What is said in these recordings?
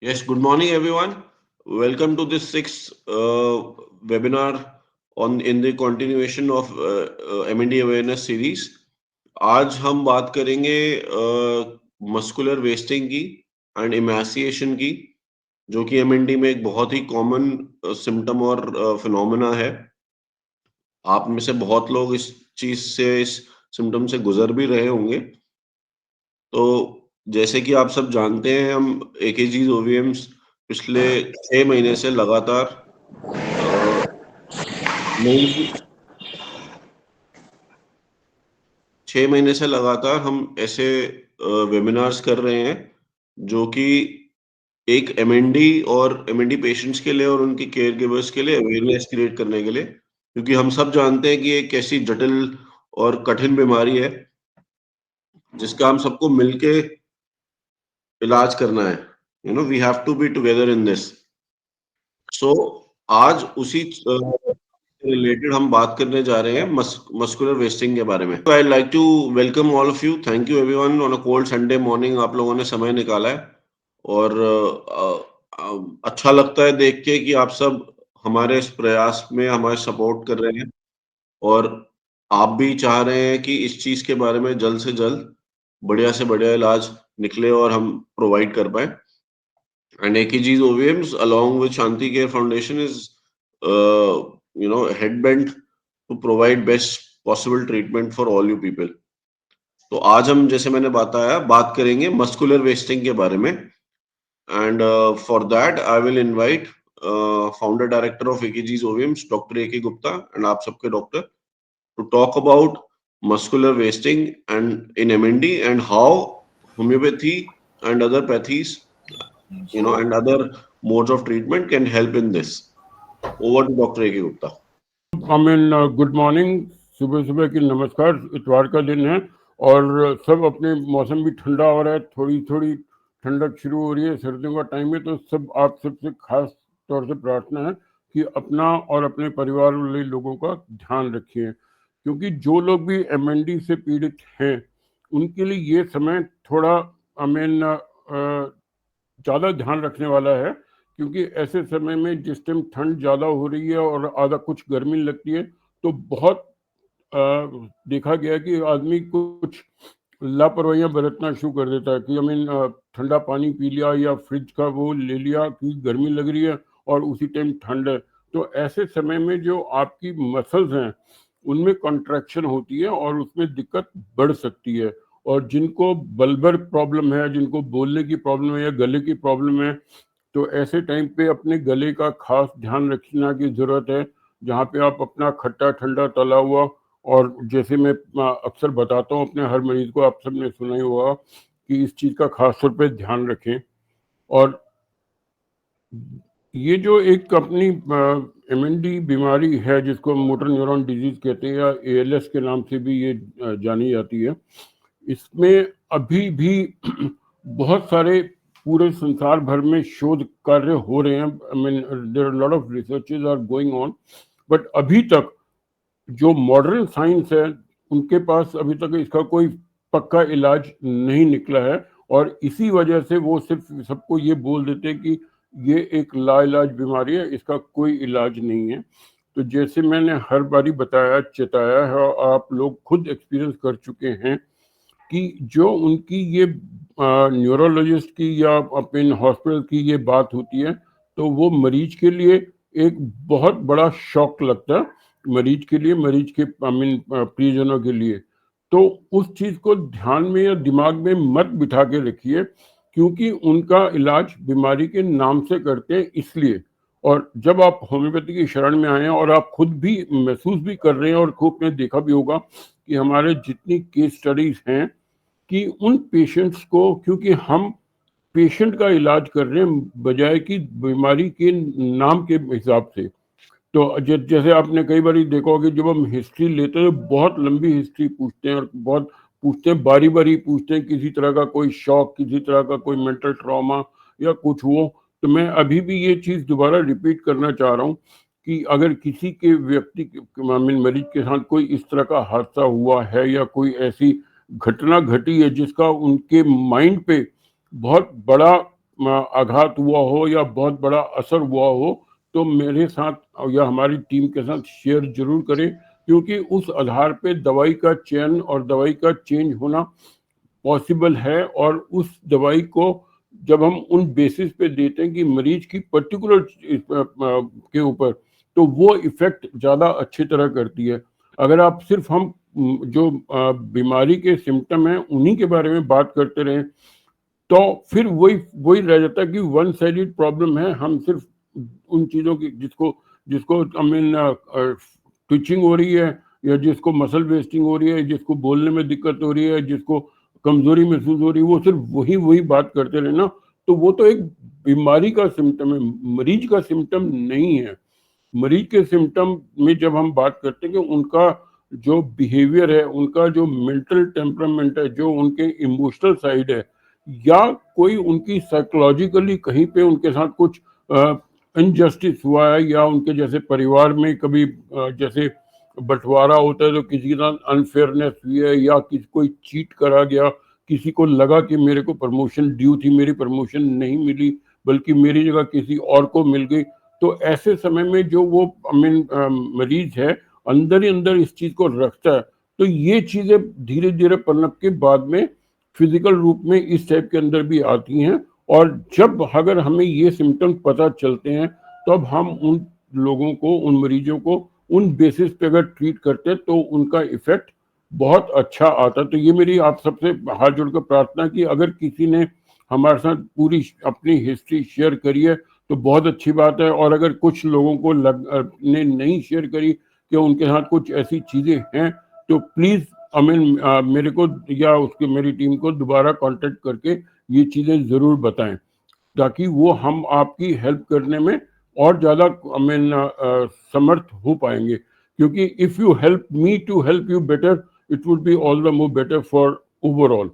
Yes, good morning, everyone. Welcome to this sixth webinar on in the continuation of M&D awareness series. आज हम बात करेंगे muscular wasting की and इमैसिएशन की, जो कि एमएनडी में एक बहुत ही कॉमन सिम्टम और फिनोमेना है। आप में से बहुत लोग इस चीज से, इस सिम्टम से गुजर भी रहे होंगे। तो जैसे कि आप सब जानते हैं, हम एकेजीज ओवीएम्स पिछले 6 महीने से लगातार अ, नई सी 6 महीने से लगातार हम ऐसे वेबिनार्स कर रहे हैं, जो कि एक एमएनडी और एमएनडी पेशेंट्स के लिए और उनके केयर गिवर्स के लिए अवेयरनेस क्रिएट करने के लिए, क्योंकि हम सब जानते हैं कि एक कैसी जटिल और कठिन बीमारी है, जिसका हम सबको मिलके इलाज करना है। We have to be together in this. So आज उसी रिलेटेड हम बात करने जा रहे हैं मस्कुलर वेस्टिंग के बारे में। I like to welcome all of you. Thank you everyone. On a cold Sunday morning आप लोगों ने समय निकाला है, और अच्छा लगता है देख के कि आप सब हमारे इस प्रयास में हमारे सपोर्ट कर रहे हैं, और आप भी चाह रहे हैं कि इस चीज के बारे में जल्द से जल्द बढ़िया से बढ़िया इलाज निकले और हम प्रोवाइड कर पाए। And AKG's OVMs, along with Shanti Care Foundation, is headband to provide best possible treatment for all you people. तो आज हम, जैसे मैंने बताया, बात करेंगे मस्कुलर वेस्टिंग के बारे में। And for that I will invite founder director of AKG's OVMs, doctor AK Gupta, and आप सबके doctor, to talk about muscular wasting and in MND, and how homeopathy and other pathies, and other modes of treatment can help in this. Over to Dr. A.K. Gupta. Good morning. सुबह सुबह की नमस्कार। इतवार का दिन है और सब अपने मौसम भी ठंडा हो रहा है, थोड़ी थोड़ी ठंडक शुरू हो रही है, सर्दियों का टाइम है। तो सब आप सबसे खास तौर से प्रार्थना है कि अपना और अपने परिवार वाले लोगों का ध्यान रखिए, क्योंकि जो लोग भी एमएनडी से पीड़ित हैं उनके लिए ये समय थोड़ा ज़्यादा ध्यान रखने वाला है, क्योंकि ऐसे समय में जिस टाइम ठंड ज़्यादा हो रही है और आधा कुछ गर्मी लगती है, तो बहुत देखा गया कि आदमी कुछ लापरवाहियां बरतना शुरू कर देता है कि ठंडा पानी पी लिया या फ्रिज का वो ले लिया कि गर्मी लग रही है और उसी टाइम ठंड है। तो ऐसे समय में जो आपकी मसल्स हैं उनमें कॉन्ट्रैक्शन होती है और उसमें दिक्कत बढ़ सकती है। और जिनको बल्बर प्रॉब्लम है, जिनको बोलने की प्रॉब्लम है या गले की प्रॉब्लम है, तो ऐसे टाइम पे अपने गले का खास ध्यान रखना की जरूरत है। जहाँ पे आप अपना खट्टा ठंडा तला हुआ, और जैसे मैं अक्सर बताता हूँ अपने हर मरीज को, आप सबने सुना ही होगा कि इस चीज़ का खास तौर पे ध्यान रखें। और ये जो एक अपनी एमएनडी बीमारी है जिसको मोटर न्यूरॉन डिजीज कहते हैं या एएलएस के नाम से भी ये जानी जाती है, इसमें अभी भी बहुत सारे पूरे संसार भर में शोध कार्य हो रहे हैं। There are lot of researches are going on, but अभी तक जो मॉडर्न साइंस है उनके पास अभी तक इसका कोई पक्का इलाज नहीं निकला है। और इसी वजह से वो सिर्फ सबको ये बोल देते हैं कि ये एक लाइलाज बीमारी है, इसका कोई इलाज नहीं है। तो जैसे मैंने हर बारी बताया, चेताया है, और आप लोग खुद एक्सपीरियंस कर चुके हैं कि जो उनकी ये न्यूरोलॉजिस्ट की या अपने हॉस्पिटल की ये बात होती है, तो वो मरीज के लिए एक बहुत बड़ा शॉक लगता है, मरीज के लिए, मरीज के प्रियजनों के लिए। तो उस चीज को ध्यान में या दिमाग में मत बिठा के रखिए, क्योंकि उनका इलाज बीमारी के नाम से करते हैं इसलिए। और जब आप होम्योपैथी की शरण में आए हैं और आप खुद भी महसूस भी कर रहे हैं और खूब ने देखा भी होगा कि हमारे जितनी केस स्टडीज हैं कि उन पेशेंट्स को, क्योंकि हम पेशेंट का इलाज कर रहे हैं बजाय कि बीमारी के नाम के हिसाब से। तो जैसे आपने कई बार देखा होगा कि जब हम हिस्ट्री लेते हैं बहुत लंबी हिस्ट्री पूछते हैं और बहुत पूछते हैं, बारी बारी पूछते हैं, किसी तरह का कोई शॉक, किसी तरह का कोई मेंटल ट्रॉमा या कुछ हो। तो मैं अभी भी ये चीज़ दोबारा रिपीट करना चाह रहा हूँ कि अगर किसी के व्यक्ति मरीज के साथ कोई इस तरह का हादसा हुआ है या कोई ऐसी घटना घटी है जिसका उनके माइंड पे बहुत बड़ा आघात हुआ हो या बहुत बड़ा असर हुआ हो तो मेरे साथ या हमारी टीम के साथ शेयर जरूर करें, क्योंकि उस आधार पे दवाई का चयन और दवाई का चेंज होना पॉसिबल है। और उस दवाई को जब हम उन बेसिस पे देते हैं कि मरीज की पर्टिकुलर के ऊपर, तो वो इफेक्ट ज़्यादा अच्छी तरह करती है। अगर आप सिर्फ हम जो बीमारी के सिम्टम हैं उन्हीं के बारे में बात करते रहें तो फिर वही वही रह जाता है कि वन साइडेड प्रॉब्लम है। हम सिर्फ उन चीज़ों की जिसको जिसको आई मीन ट्विचिंग हो रही है, या जिसको मसल वेस्टिंग हो रही है, जिसको बोलने में दिक्कत हो रही है, जिसको कमजोरी महसूस हो रही है, वो सिर्फ वही वही बात करते रहे ना, तो वो तो एक बीमारी का सिम्टम है, मरीज का सिम्टम नहीं है। मरीज के सिम्टम में जब हम बात करते हैं कि उनका जो बिहेवियर है, उनका जो मेंटल टेम्परामेंट है, जो उनके इमोशनल साइड है, या कोई उनकी साइकोलॉजिकली कहीं पे उनके साथ कुछ इनजस्टिस हुआ है, या उनके जैसे परिवार में कभी जैसे बंटवारा होता है तो किसी के साथ अनफेयरनेस हुई है, या किसी कोई चीट करा गया, किसी को लगा कि मेरे को प्रमोशन ड्यू थी, मेरी प्रमोशन नहीं मिली बल्कि मेरी जगह किसी और को मिल गई, तो ऐसे समय में जो वो आई मीन मरीज है अंदर ही अंदर इस चीज को रखता है, तो ये चीजें धीरे धीरे पनप के बाद में फिजिकल रूप में इस टाइप के अंदर भी आती हैं। और जब अगर हमें ये सिम्टम पता चलते हैं तब हम उन लोगों को, उन मरीजों को उन बेसिस पे अगर ट्रीट करते हैं तो उनका इफेक्ट बहुत अच्छा आता है। तो ये मेरी आप सबसे हाथ जोड़कर प्रार्थना कि अगर किसी ने हमारे साथ पूरी अपनी हिस्ट्री शेयर करी है तो बहुत अच्छी बात है, और अगर कुछ लोगों को ने नहीं शेयर करी कि उनके साथ कुछ ऐसी चीजें हैं तो प्लीज मेरे को या उसके मेरी टीम को दोबारा कांटेक्ट करके ये चीजें जरूर बताएं, ताकि वो हम आपकी हेल्प करने में और ज्यादा समर्थ हो पाएंगे। क्योंकि if you help me to help you better, it would be all the more better for overall.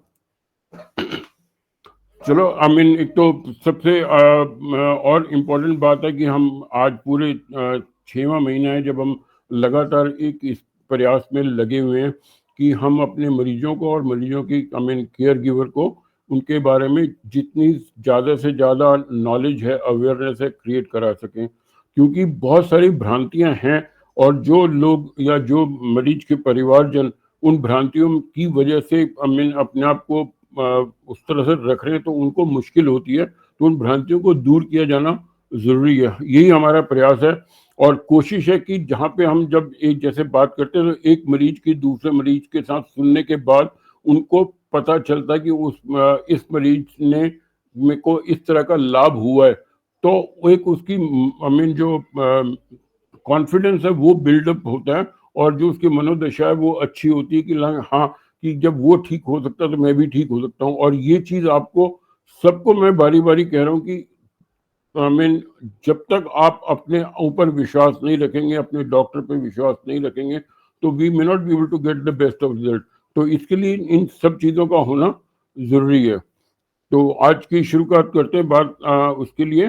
चलो एक तो सबसे और इम्पोर्टेंट बात है कि हम आज पूरे 6वां महीना है जब हम लगातार एक इस प्रयास में लगे हुए हैं कि हम अपने मरीजों को और मरीजों की केयर गिवर को उनके बारे में जितनी ज़्यादा से ज़्यादा नॉलेज है, अवेयरनेस है, क्रिएट करा सकें। क्योंकि बहुत सारी भ्रांतियां हैं, और जो लोग या जो मरीज के परिवारजन उन भ्रांतियों की वजह से अपने आप को उस तरह से रख रहे हैं तो उनको मुश्किल होती है, तो उन भ्रांतियों को दूर किया जाना जरूरी है। यही हमारा प्रयास है और कोशिश है कि जहाँ पे हम जब एक जैसे बात करते हैं तो एक मरीज की दूसरे मरीज के साथ सुनने के बाद उनको पता चलता है कि इस मरीज ने मेरे को इस तरह का लाभ हुआ है, तो एक उसकी जो कॉन्फिडेंस है वो बिल्डअप होता है, और जो उसकी मनोदशा है वो अच्छी होती है कि हाँ, कि जब वो ठीक हो सकता है तो मैं भी ठीक हो सकता हूँ। और ये चीज आपको सबको मैं बारी बारी कह रहा हूँ कि जब तक आप अपने ऊपर विश्वास नहीं रखेंगे, अपने डॉक्टर पे विश्वास नहीं रखेंगे, तो we may not be able to get the best of result. तो इसके लिए इन सब चीजों का होना जरूरी है। तो आज की शुरुआत करते हैं बात उसके लिए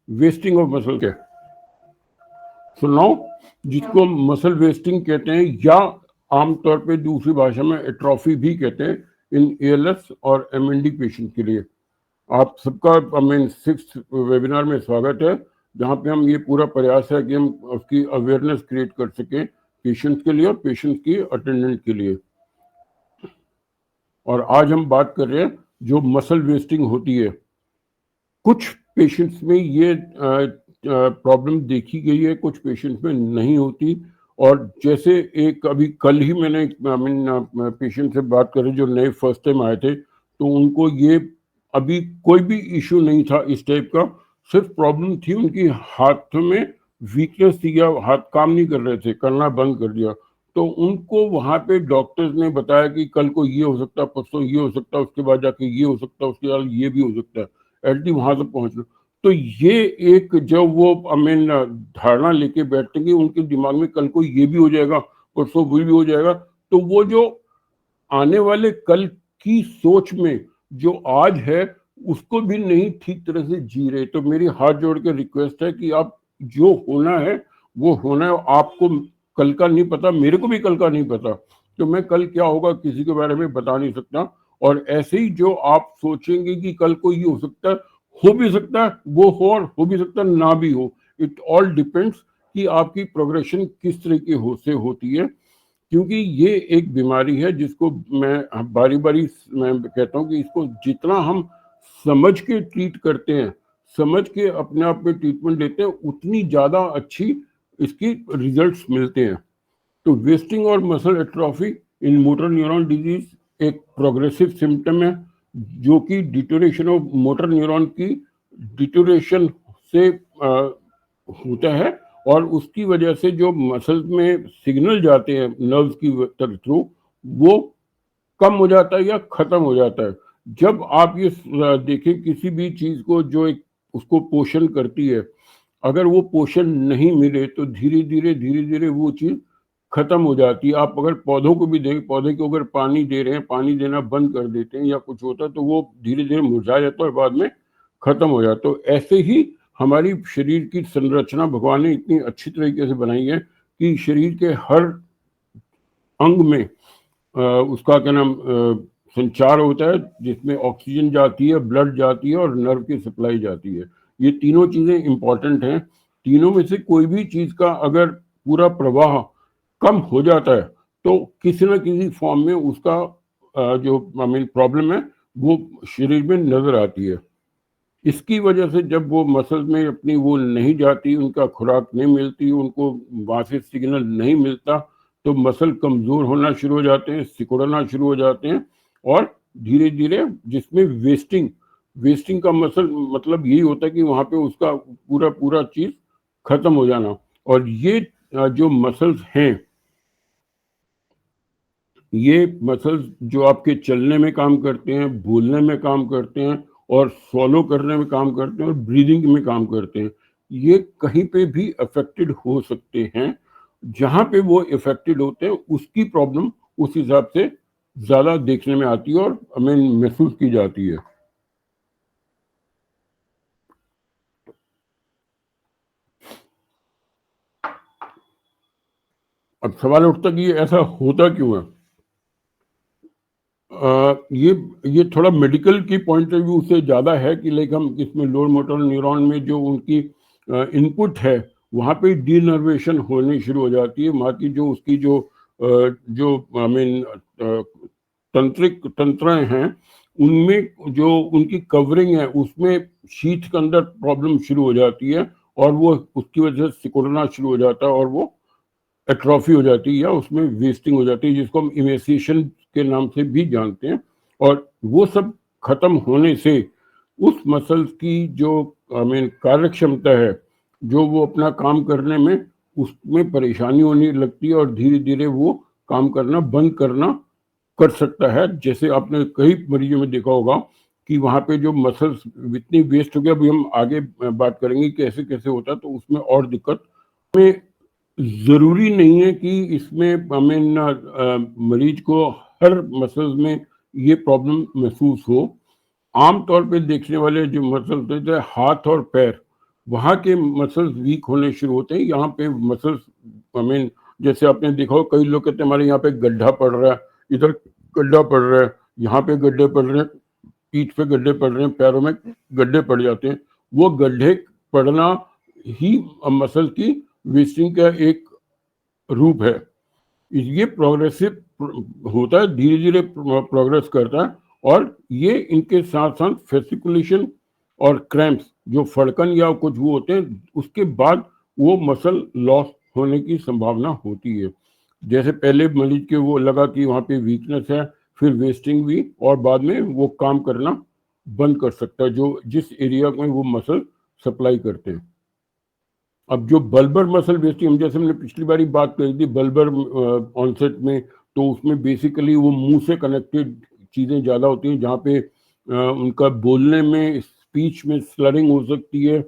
वेस्टिंग ऑफ मसल के। सुनाओ, जिसको मसल वेस्टिंग कहते हैं या आमतौर पे दूसरी भाषा में एट्रोफी भी कहते हैं, इन एएलएस और एमएनडी पेशेंट के लिए आप सबका 6th वेबिनार में स्वागत है, जहां पे हम ये पूरा प्रयास है कि हम उसकी अवेयरनेस क्रिएट कर सकें पेशेंट्स के लिए और पेशेंट्स की अटेंडेंट के लिए। और आज हम बात कर रहे हैं जो मसल वेस्टिंग होती है। कुछ पेशेंट्स में ये प्रॉब्लम देखी गई है, कुछ पेशेंट्स में नहीं होती। और जैसे एक अभी कल ही मैंने पेशेंट से बात करी जो नए फर्स्ट टाइम आए थे, तो उनको ये अभी कोई भी इशू नहीं था इस टाइप का, सिर्फ प्रॉब्लम थी उनकी हाथ में वीकनेस थी, या हाथ काम नहीं कर रहे थे, करना बंद कर दिया। तो उनको वहां पे डॉक्टर्स ने बताया कि कल को ये हो सकता है, परसों ये हो सकता है, उसके बाद जाके ये हो सकता है, उसके बाद ये भी हो सकता है, एट दी वहां तक पहुंचना। तो ये एक जब वो धारणा लेके बैठेंगे उनके दिमाग में कल को ये भी हो जाएगा, परसों वो भी हो जाएगा, तो वो जो आने वाले कल की सोच में जो आज है उसको भी नहीं ठीक तरह से जी रहे। तो मेरी हाथ जोड़ के रिक्वेस्ट है कि आप जो होना है वो होना है। आपको कल का नहीं पता, मेरे को भी कल का नहीं पता, तो मैं कल क्या होगा किसी के बारे में बता नहीं सकता। और ऐसे ही जो आप सोचेंगे कि कल को ये हो सकता है, हो भी सकता है वो हो और हो भी सकता है ना भी हो। इट ऑल डिपेंड्स कि आपकी प्रोग्रेशन किस तरीके से होती है, क्योंकि ये एक बीमारी है जिसको मैं बारी बारी मैं कहता हूँ कि इसको जितना हम समझ के ट्रीट करते हैं, समझ के अपने आप में ट्रीटमेंट लेते हैं, उतनी ज़्यादा अच्छी इसकी रिजल्ट्स मिलते हैं। तो वेस्टिंग और मसल एट्रोफी इन मोटर न्यूरॉन डिजीज एक प्रोग्रेसिव सिम्टम है जो कि डिटोरेशन ऑफ मोटर न्यूरॉन की डिटोरेशन से होता है, और उसकी वजह से जो मसल्स में सिग्नल जाते हैं नर्व्स की थ्रू, वो कम हो जाता है या खत्म हो जाता है। जब आप ये देखें किसी भी चीज को जो एक उसको पोषण करती है, अगर वो पोषण नहीं मिले तो धीरे धीरे वो चीज खत्म हो जाती है। आप अगर पौधों को भी देखें, पौधे को अगर पानी दे रहे हैं, पानी देना बंद कर देते हैं या कुछ होता है तो वो धीरे धीरे मुरझा जाता है और बाद में खत्म हो जाता है। तो ऐसे ही हमारी शरीर की संरचना भगवान ने इतनी अच्छी तरीके से बनाई है कि शरीर के हर अंग में उसका क्या नाम संचार होता है, जिसमें ऑक्सीजन जाती है, ब्लड जाती है और नर्व की सप्लाई जाती है। ये तीनों चीजें इंपॉर्टेंट हैं। तीनों में से कोई भी चीज का अगर पूरा प्रवाह कम हो जाता है तो किसी न किसी फॉर्म में उसका जो प्रॉब्लम है वो शरीर में नजर आती है। इसकी वजह से जब वो मसल में अपनी वो नहीं जाती, उनका खुराक नहीं मिलती, उनको वहां से सिग्नल नहीं मिलता, तो मसल कमजोर होना शुरू हो जाते हैं, सिकुड़ना शुरू हो जाते हैं, और धीरे धीरे जिसमें वेस्टिंग वेस्टिंग का मसल मतलब यही होता है कि वहां पे उसका पूरा पूरा चीज खत्म हो जाना। और ये जो मसल्स हैं, ये मसल्स जो आपके चलने में काम करते हैं, बोलने में काम करते हैं, और स्वॉलो करने में काम करते हैं, और ब्रीदिंग में काम करते हैं, ये कहीं पे भी अफेक्टेड हो सकते हैं। जहां पे वो अफेक्टेड होते हैं उसकी प्रॉब्लम उस हिसाब से ज्यादा देखने में आती है और हमें महसूस की जाती है। अब सवाल उठता कि ऐसा होता क्यों है। ये थोड़ा मेडिकल की पॉइंट ऑफ व्यू से ज़्यादा है कि लाइक हम इसमें लोअर मोटर न्यूरॉन में जो उनकी इनपुट है, वहाँ पे डीनर्वेशन होनी शुरू हो जाती है। वहाँ की जो उसकी जो आई मीन तंत्रिक तंत्रें हैं, उनमें जो उनकी कवरिंग है उसमें शीथ के अंदर प्रॉब्लम शुरू हो जाती है, और वो उसकी वजह से सिकुड़ना शुरू हो जाता है, और वो एट्रॉफी हो जाती है या उसमें वेस्टिंग हो जाती है, जिसको हम इमेसिएशन के नाम से भी जानते हैं। और वो सब खत्म होने से उस मसल्स की जो कार्य क्षमता है, जो वो अपना काम करने में उसमें परेशानी होने लगती है, और धीरे धीरे वो काम करना बंद करना कर सकता है। जैसे आपने कई मरीजों में देखा होगा कि वहां पे जो मसल्स इतनी वेस्ट हो गया, अभी हम आगे बात करेंगे कैसे कैसे होता है, तो उसमें और दिक्कत में जरूरी नहीं है कि इसमें मरीज को हर मसल्स में ये प्रॉब्लम महसूस हो। आमतौर पे देखने वाले जो मसल्स होते हैं हाथ और पैर, वहाँ के मसल्स वीक होने शुरू होते हैं। यहाँ पे मसल्स जैसे आपने देखा हो, कई लोग कहते हैं हमारे यहाँ पे गड्ढा पड़ रहा है, इधर गड्ढा पड़ रहा है, यहाँ पे गड्ढे पड़ रहे हैं, पीठ पे गड्ढे पड़ रहे हैं, पैरों में गड्ढे पड़ जाते हैं। वो गड्ढे पड़ना ही मसल की वेस्टिंग का एक रूप है। ये प्रोग्रेसिव होता है, धीरे धीरे प्रोग्रेस करता है, और ये इनके साथ साथ फेसिकुलेशन और क्रैम्प्स, जो फड़कन या कुछ वो होते हैं, उसके बाद वो मसल लॉस होने की संभावना होती है। जैसे पहले मरीज के वो लगा कि वहाँ पे वीकनेस है, फिर वेस्टिंग भी, और बाद में वो काम करना बंद कर सकता है, जो जिस एरिया में वो मसल सप्लाई करते हैं। अब जो बल्बर मसल वेस्टिंग, हम जैसे हमने पिछली बारी बात करी थी बल्बर ऑनसेट में, तो उसमें बेसिकली वो मुंह से कनेक्टेड चीजें ज्यादा होती हैं, जहाँ पे उनका बोलने में, स्पीच में स्लरिंग हो सकती है,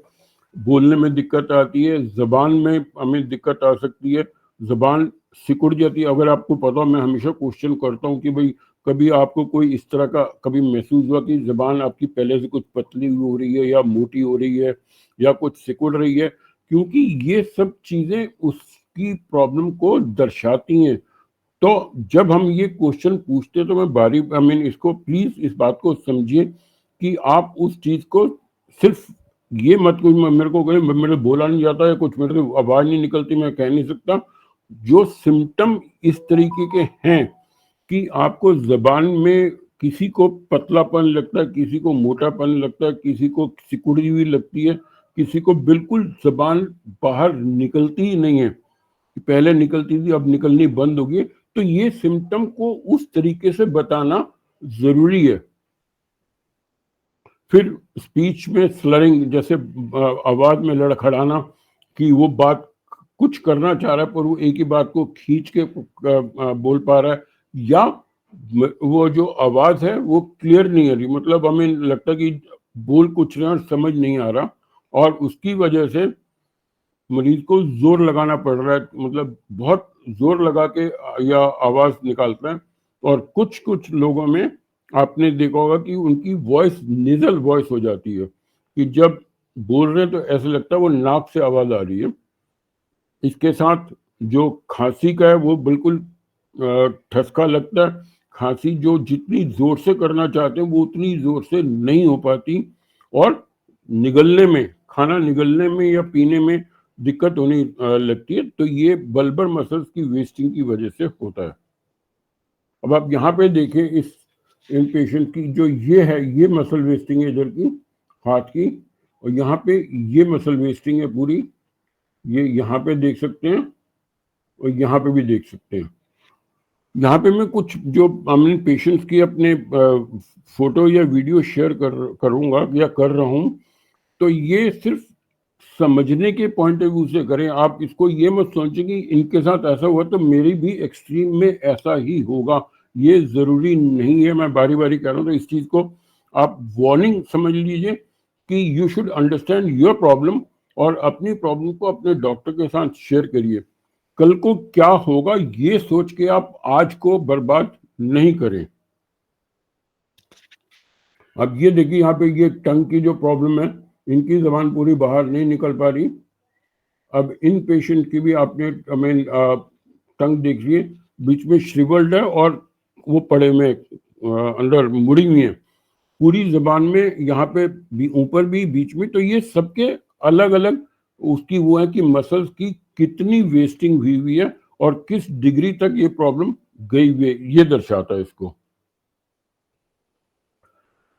बोलने में दिक्कत आती है, जबान में हमें दिक्कत आ सकती है, जबान सिकुड़ जाती है। अगर आपको पता हो, मैं हमेशा क्वेश्चन करता हूँ कि भाई कभी आपको कोई इस तरह का कभी महसूस हुआ कि जबान आपकी पहले से कुछ पतली हो रही है या मोटी हो रही है या कुछ सिकुड़ रही है, क्योंकि ये सब चीजें उसकी प्रॉब्लम को दर्शाती हैं। तो जब हम ये क्वेश्चन पूछते तो मैं बारी इसको प्लीज इस बात को समझिए कि आप उस चीज को सिर्फ ये मत कोई मेरे को कहे मेरे बोला नहीं जाता है, कुछ मेरे से आवाज नहीं निकलती, मैं कह नहीं सकता। जो सिम्टम इस तरीके के हैं कि आपको जबान में किसी को पतलापन लगता है, किसी को मोटापन लगता है, किसी को सिकुड़ी हुई लगती है, किसी को बिल्कुल जबान बाहर निकलती ही नहीं है, पहले निकलती थी अब निकलनी बंद हो गई, तो ये सिम्टम को उस तरीके से बताना जरूरी है। फिर स्पीच में स्लरिंग, जैसे आवाज में लड़खड़ाना कि वो बात कुछ करना चाह रहा है पर वो एक ही बात को खींच के बोल पा रहा है, या वो जो आवाज है वो क्लियर नहीं आ रही, मतलब हमें लगता कि बोल कुछ रहे और समझ नहीं आ रहा, और उसकी वजह से मरीज को जोर लगाना पड़ रहा है, मतलब बहुत जोर लगा के या आवाज निकालता है। और कुछ कुछ लोगों में आपने देखा होगा कि उनकी वॉइस नेजल वॉइस हो जाती है, कि जब बोल रहे हैं तो ऐसा लगता है वो नाक से आवाज आ रही है। इसके साथ जो खांसी का है वो बिल्कुल ठसका लगता है, खांसी जो जितनी जोर से करना चाहते हैं वो उतनी जोर से नहीं हो पाती, और निगलने में, खाना निगलने में या पीने में दिक्कत होने लगती है। तो ये बल्बर मसल्स की वेस्टिंग की वजह से होता है। अब आप यहाँ पे देखें इस इन पेशेंट की जो ये है, ये मसल वेस्टिंग है इधर की हाथ की, और यहाँ पे ये मसल वेस्टिंग है पूरी, ये यहाँ पे देख सकते हैं और यहाँ पे भी देख सकते हैं। यहाँ पे मैं कुछ जो हमने पेशेंट्स की अपने फोटो या वीडियो शेयर करूंगा या कर रहा हूँ, तो ये सिर्फ समझने के पॉइंट ऑफ व्यू से करें। आप इसको ये मत सोचें कि इनके साथ ऐसा हुआ तो मेरी भी एक्सट्रीम में ऐसा ही होगा, ये जरूरी नहीं है। मैं बारी बारी कह रहा हूँ, तो इस चीज को आप वार्निंग समझ लीजिए कि you should understand your problem, और अपनी प्रॉब्लम को अपने डॉक्टर के साथ शेयर करिए। कल को क्या होगा ये सोच के आप आज को बर्बाद नहीं करें। अब ये देखिए यहाँ पे ये टंग की जो प्रॉब्लम है, इनकी जबान पूरी बाहर नहीं निकल पा रही। अब इन पेशेंट की भी आपने टंग देख लीजिए, बीच में श्रिवल्ड है और वो पड़े में अंदर मुड़ी हुई है पूरी जबान में, यहाँ पे भी ऊपर भी बीच में। तो ये सबके अलग अलग उसकी वो है कि मसल्स की कितनी वेस्टिंग हुई हुई है और किस डिग्री तक ये प्रॉब्लम गई हुई है, ये दर्शाता है इसको।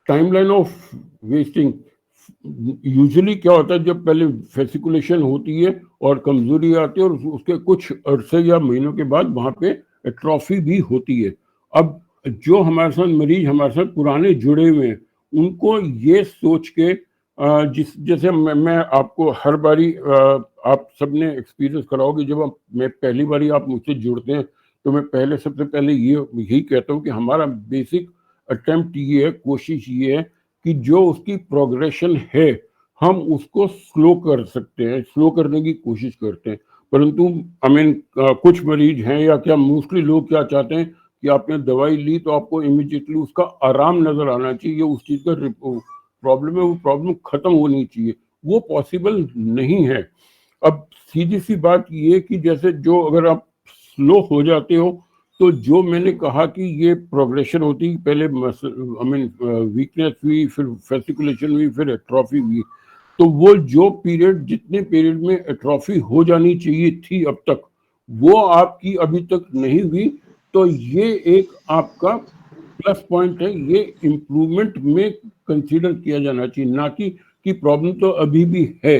टाइमलाइन ऑफ वेस्टिंग यूजुअली क्या होता है, जब पहले फेसिकुलेशन होती है और कमजोरी आती है और उसके कुछ अरसे या महीनों के बाद वहां पे एट्रॉफी भी होती है। अब जो हमारे साथ मरीज हमारे साथ पुराने जुड़े हुए हैं, उनको ये सोच के जैसे मैं आपको हर बारी आप सबने एक्सपीरियंस कराओगे, जब मैं पहली बारी आप मुझसे जुड़ते हैं तो मैं पहले सबसे पहले यही कहता हूँ कि हमारा बेसिक अटेम्प्ट ये है, कोशिश ये है कि जो उसकी प्रोग्रेशन है हम उसको स्लो कर सकते हैं, स्लो करने की कोशिश करते हैं। परंतु कुछ मरीज हैं या क्या मोस्टली लोग क्या चाहते हैं कि आपने दवाई ली तो आपको इमीडिएटली उसका आराम नजर आना चाहिए, उस चीज का प्रॉब्लम है वो प्रॉब्लम खत्म होनी चाहिए, वो पॉसिबल नहीं है। अब सीधी सी बात ये कि जैसे जो अगर आप स्लो हो जाते हो तो जो मैंने कहा कि ये प्रोग्रेशन होती, पहले वीकनेस हुई, फिर फेसिकुलेशन हुई, फिर एट्रॉफी हुई, तो वो जो पीरियड जितने पीरियड में एट्रॉफी हो जानी चाहिए थी अब तक, वो आपकी अभी तक नहीं हुई, तो ये एक आपका प्लस पॉइंट है, ये इम्प्रूवमेंट में कंसीडर किया जाना चाहिए, ना कि प्रॉब्लम तो अभी भी है।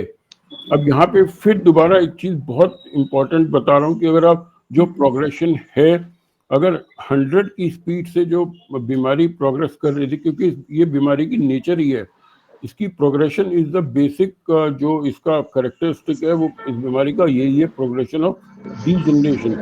अब यहाँ पे फिर दोबारा एक चीज बहुत इंपॉर्टेंट बता रहा हूँ कि अगर आप जो प्रोग्रेशन है, अगर 100 की स्पीड से जो बीमारी प्रोग्रेस कर रही थी, क्योंकि ये बीमारी की नेचर ही है, इसकी प्रोग्रेशन इज द बेसिक, जो इसका करेक्टरिस्टिक है वो इस बीमारी का यही है, प्रोग्रेशन ऑफ डीजनरेशन।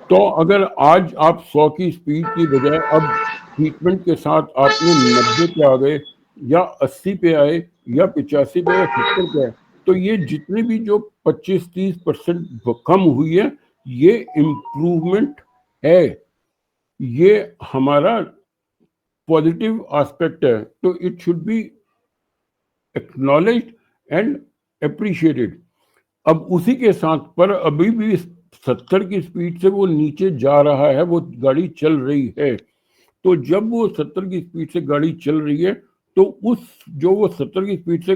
तो अगर आज आप 100 की स्पीड की बजाय अब ट्रीटमेंट के साथ आपने 90 पे आ गए या 80 पे आए या 85 पे या 70 पे आए, तो ये जितने भी जो 25-30% कम हुई है, ये इम्प्रूवमेंट है, ये हमारा पॉजिटिव एस्पेक्ट है, तो it should be acknowledged and appreciated. अब उसी के साथ पर अभी भी 70 की स्पीड से वो नीचे जा रहा है, वो गाड़ी चल रही है, तो जब वो 70 की स्पीड से गाड़ी चल रही है तो वो 70 की स्पीड से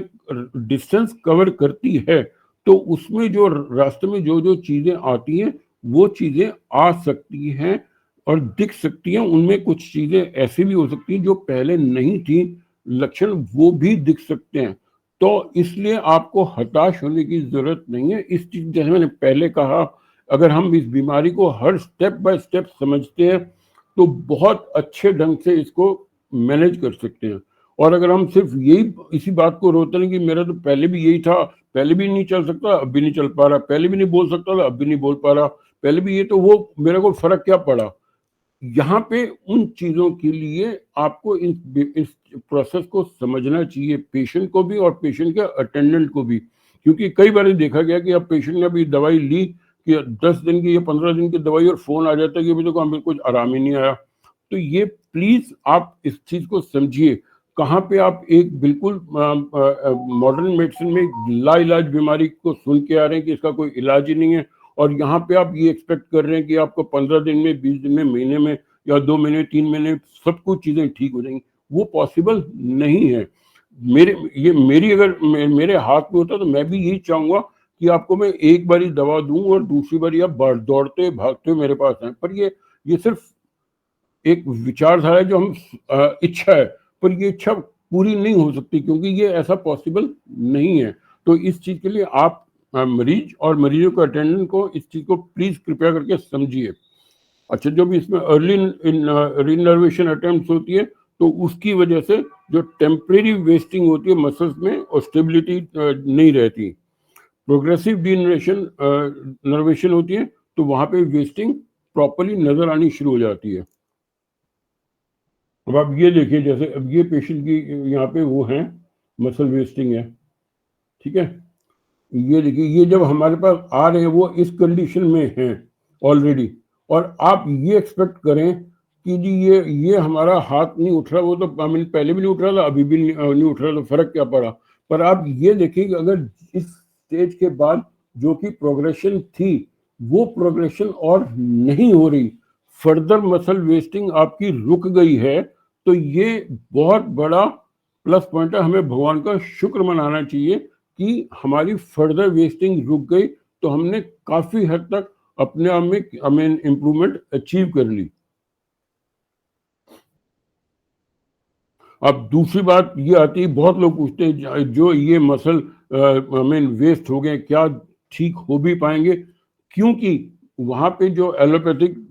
डिस्टेंस कवर करती है, तो उसमें जो रास्ते में जो जो चीजें आती हैं वो चीजें आ सकती हैं और दिख सकती हैं। उनमें कुछ चीजें ऐसी भी हो सकती हैं जो पहले नहीं थी, लक्षण वो भी दिख सकते हैं। तो इसलिए आपको हताश होने की जरूरत नहीं है। इस चीज, जैसे मैंने पहले कहा, अगर हम इस बीमारी को हर स्टेप बाय स्टेप समझते हैं तो बहुत अच्छे ढंग से इसको मैनेज कर सकते हैं। और अगर हम सिर्फ यही इसी बात को रोते हैं कि मेरा तो पहले भी यही था, पहले भी नहीं चल सकता अब भी नहीं चल पा रहा, पहले भी नहीं बोल सकता था अब भी नहीं बोल पा रहा, पहले भी ये, तो वो मेरे को फर्क क्या पड़ा। यहाँ पे उन चीजों के लिए आपको इस प्रोसेस को समझना चाहिए, पेशेंट को भी और पेशेंट के अटेंडेंट को भी। क्योंकि कई बार देखा गया कि अब पेशेंट ने अभी दवाई ली कि 10 दिन की या 15 दिन की दवाई और फोन आ जाता है कि अभी तो हमें कुछ आराम ही नहीं आया। तो ये प्लीज आप इस चीज को समझिए, कहाँ पे आप एक बिल्कुल मॉडर्न मेडिसिन में लाइलाज बीमारी को सुन के आ रहे हैं कि इसका कोई इलाज ही नहीं है, और यहाँ पे आप ये एक्सपेक्ट कर रहे हैं कि आपको 15 दिन में, 20 दिन में, महीने में या 2 महीने, 3 महीने सब कुछ चीजें ठीक हो जाएंगी। वो पॉसिबल नहीं है। मेरी अगर मेरे हाथ में होता तो मैं भी यही चाहूंगा कि आपको मैं एक बारी दवा दूं और दूसरी बारी आप दौड़ते भागते मेरे पास आए। पर ये सिर्फ एक विचारधारा है जो हम इच्छा है, पर ये इच्छा पूरी नहीं हो सकती क्योंकि ये ऐसा पॉसिबल नहीं है। तो इस चीज के लिए आप मरीज और मरीजों के अटेंडेंट को इस चीज को प्लीज कृपया करके समझिए। अच्छा, जो भी इसमें अर्ली रीनर्वेशन अटेम्प्ट होती है तो उसकी वजह से जो टेम्परेरी वेस्टिंग होती है मसल्स में और स्टेबिलिटी नहीं रहती। प्रोग्रेसिव डीनरेशन नर्वेशन होती है तो वहां पे वेस्टिंग प्रॉपरली नजर आनी शुरू हो जाती है। अब आप ये देखिए, जैसे अब ये पेशेंट की यहाँ पे वो है, मसल वेस्टिंग है, ठीक है। ये देखिए, ये जब हमारे पास आ रहे हैं वो इस कंडीशन में हैं ऑलरेडी, और आप ये एक्सपेक्ट करें कि जी ये हमारा हाथ नहीं उठ रहा, वो तो पहले भी नहीं उठ रहा था, अभी भी नहीं उठ रहा, तो फर्क क्या पड़ा। पर आप ये देखिए कि अगर इस स्टेज के बाद जो कि प्रोग्रेशन थी वो प्रोग्रेशन और नहीं हो रही, फर्दर मसल वेस्टिंग आपकी रुक गई है, तो ये बहुत बड़ा प्लस पॉइंट है। हमें भगवान का शुक्र मनाना चाहिए कि हमारी फर्दर वेस्टिंग रुक गई, तो हमने काफी हद तक अपने आप में हमें इम्प्रूवमेंट अचीव कर ली। अब दूसरी बात ये आती है, बहुत लोग पूछते हैं जो ये मसल हमें वेस्ट हो गए क्या ठीक हो भी पाएंगे, क्योंकि वहां पे जो एलोपैथिक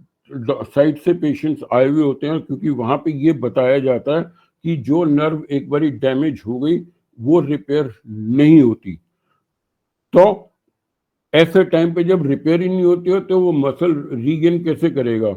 साइड से पेशेंट्स आए हुए होते हैं, क्योंकि वहां पे ये बताया जाता है कि जो नर्व एक बारी डैमेज हो गई वो रिपेयर नहीं होती। तो ऐसे टाइम पे जब रिपेयर ही नहीं होती हो तो वो मसल रीगेन कैसे करेगा।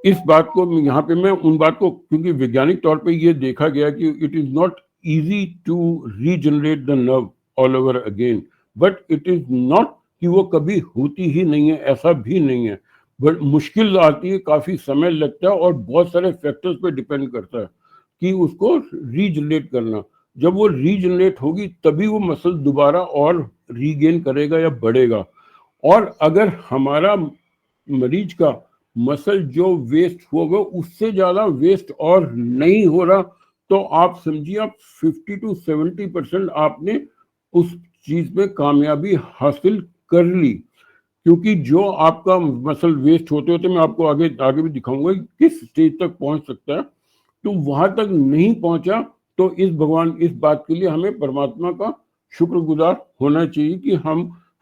इस बात को यहाँ पे मैं उन बात को, क्योंकि वैज्ञानिक तौर पे ये देखा गया कि it is not easy to regenerate the nerve all over again, but it is not कि वो कभी होती ही नहीं है, ऐसा भी नहीं है। बट मुश्किल आती है, काफी समय लगता है और बहुत सारे फैक्टर्स पे डिपेंड करता है कि उसको रीजनरेट करना। जब वो रीजनरेट होगी तभी वो मसल दोबारा और रीगेन करेगा या बढ़ेगा। और अगर हमारा मरीज का मसल जो वेस्ट होगा उससे ज्यादा वेस्ट और नहीं हो रहा, तो आप समझिए आप 50 to 70% आपने उस चीज में कामयाबी हासिल कर ली। क्योंकि जो आपका मसल वेस्ट होते होते, मैं आपको आगे आगे भी दिखाऊंगा कि किस स्टेज तक पहुंच सकता है, तो वहां तक नहीं पहुंचा तो इस बात के लिए हमें परमात्मा का शुक्रगुजार होना चाहिए कि हम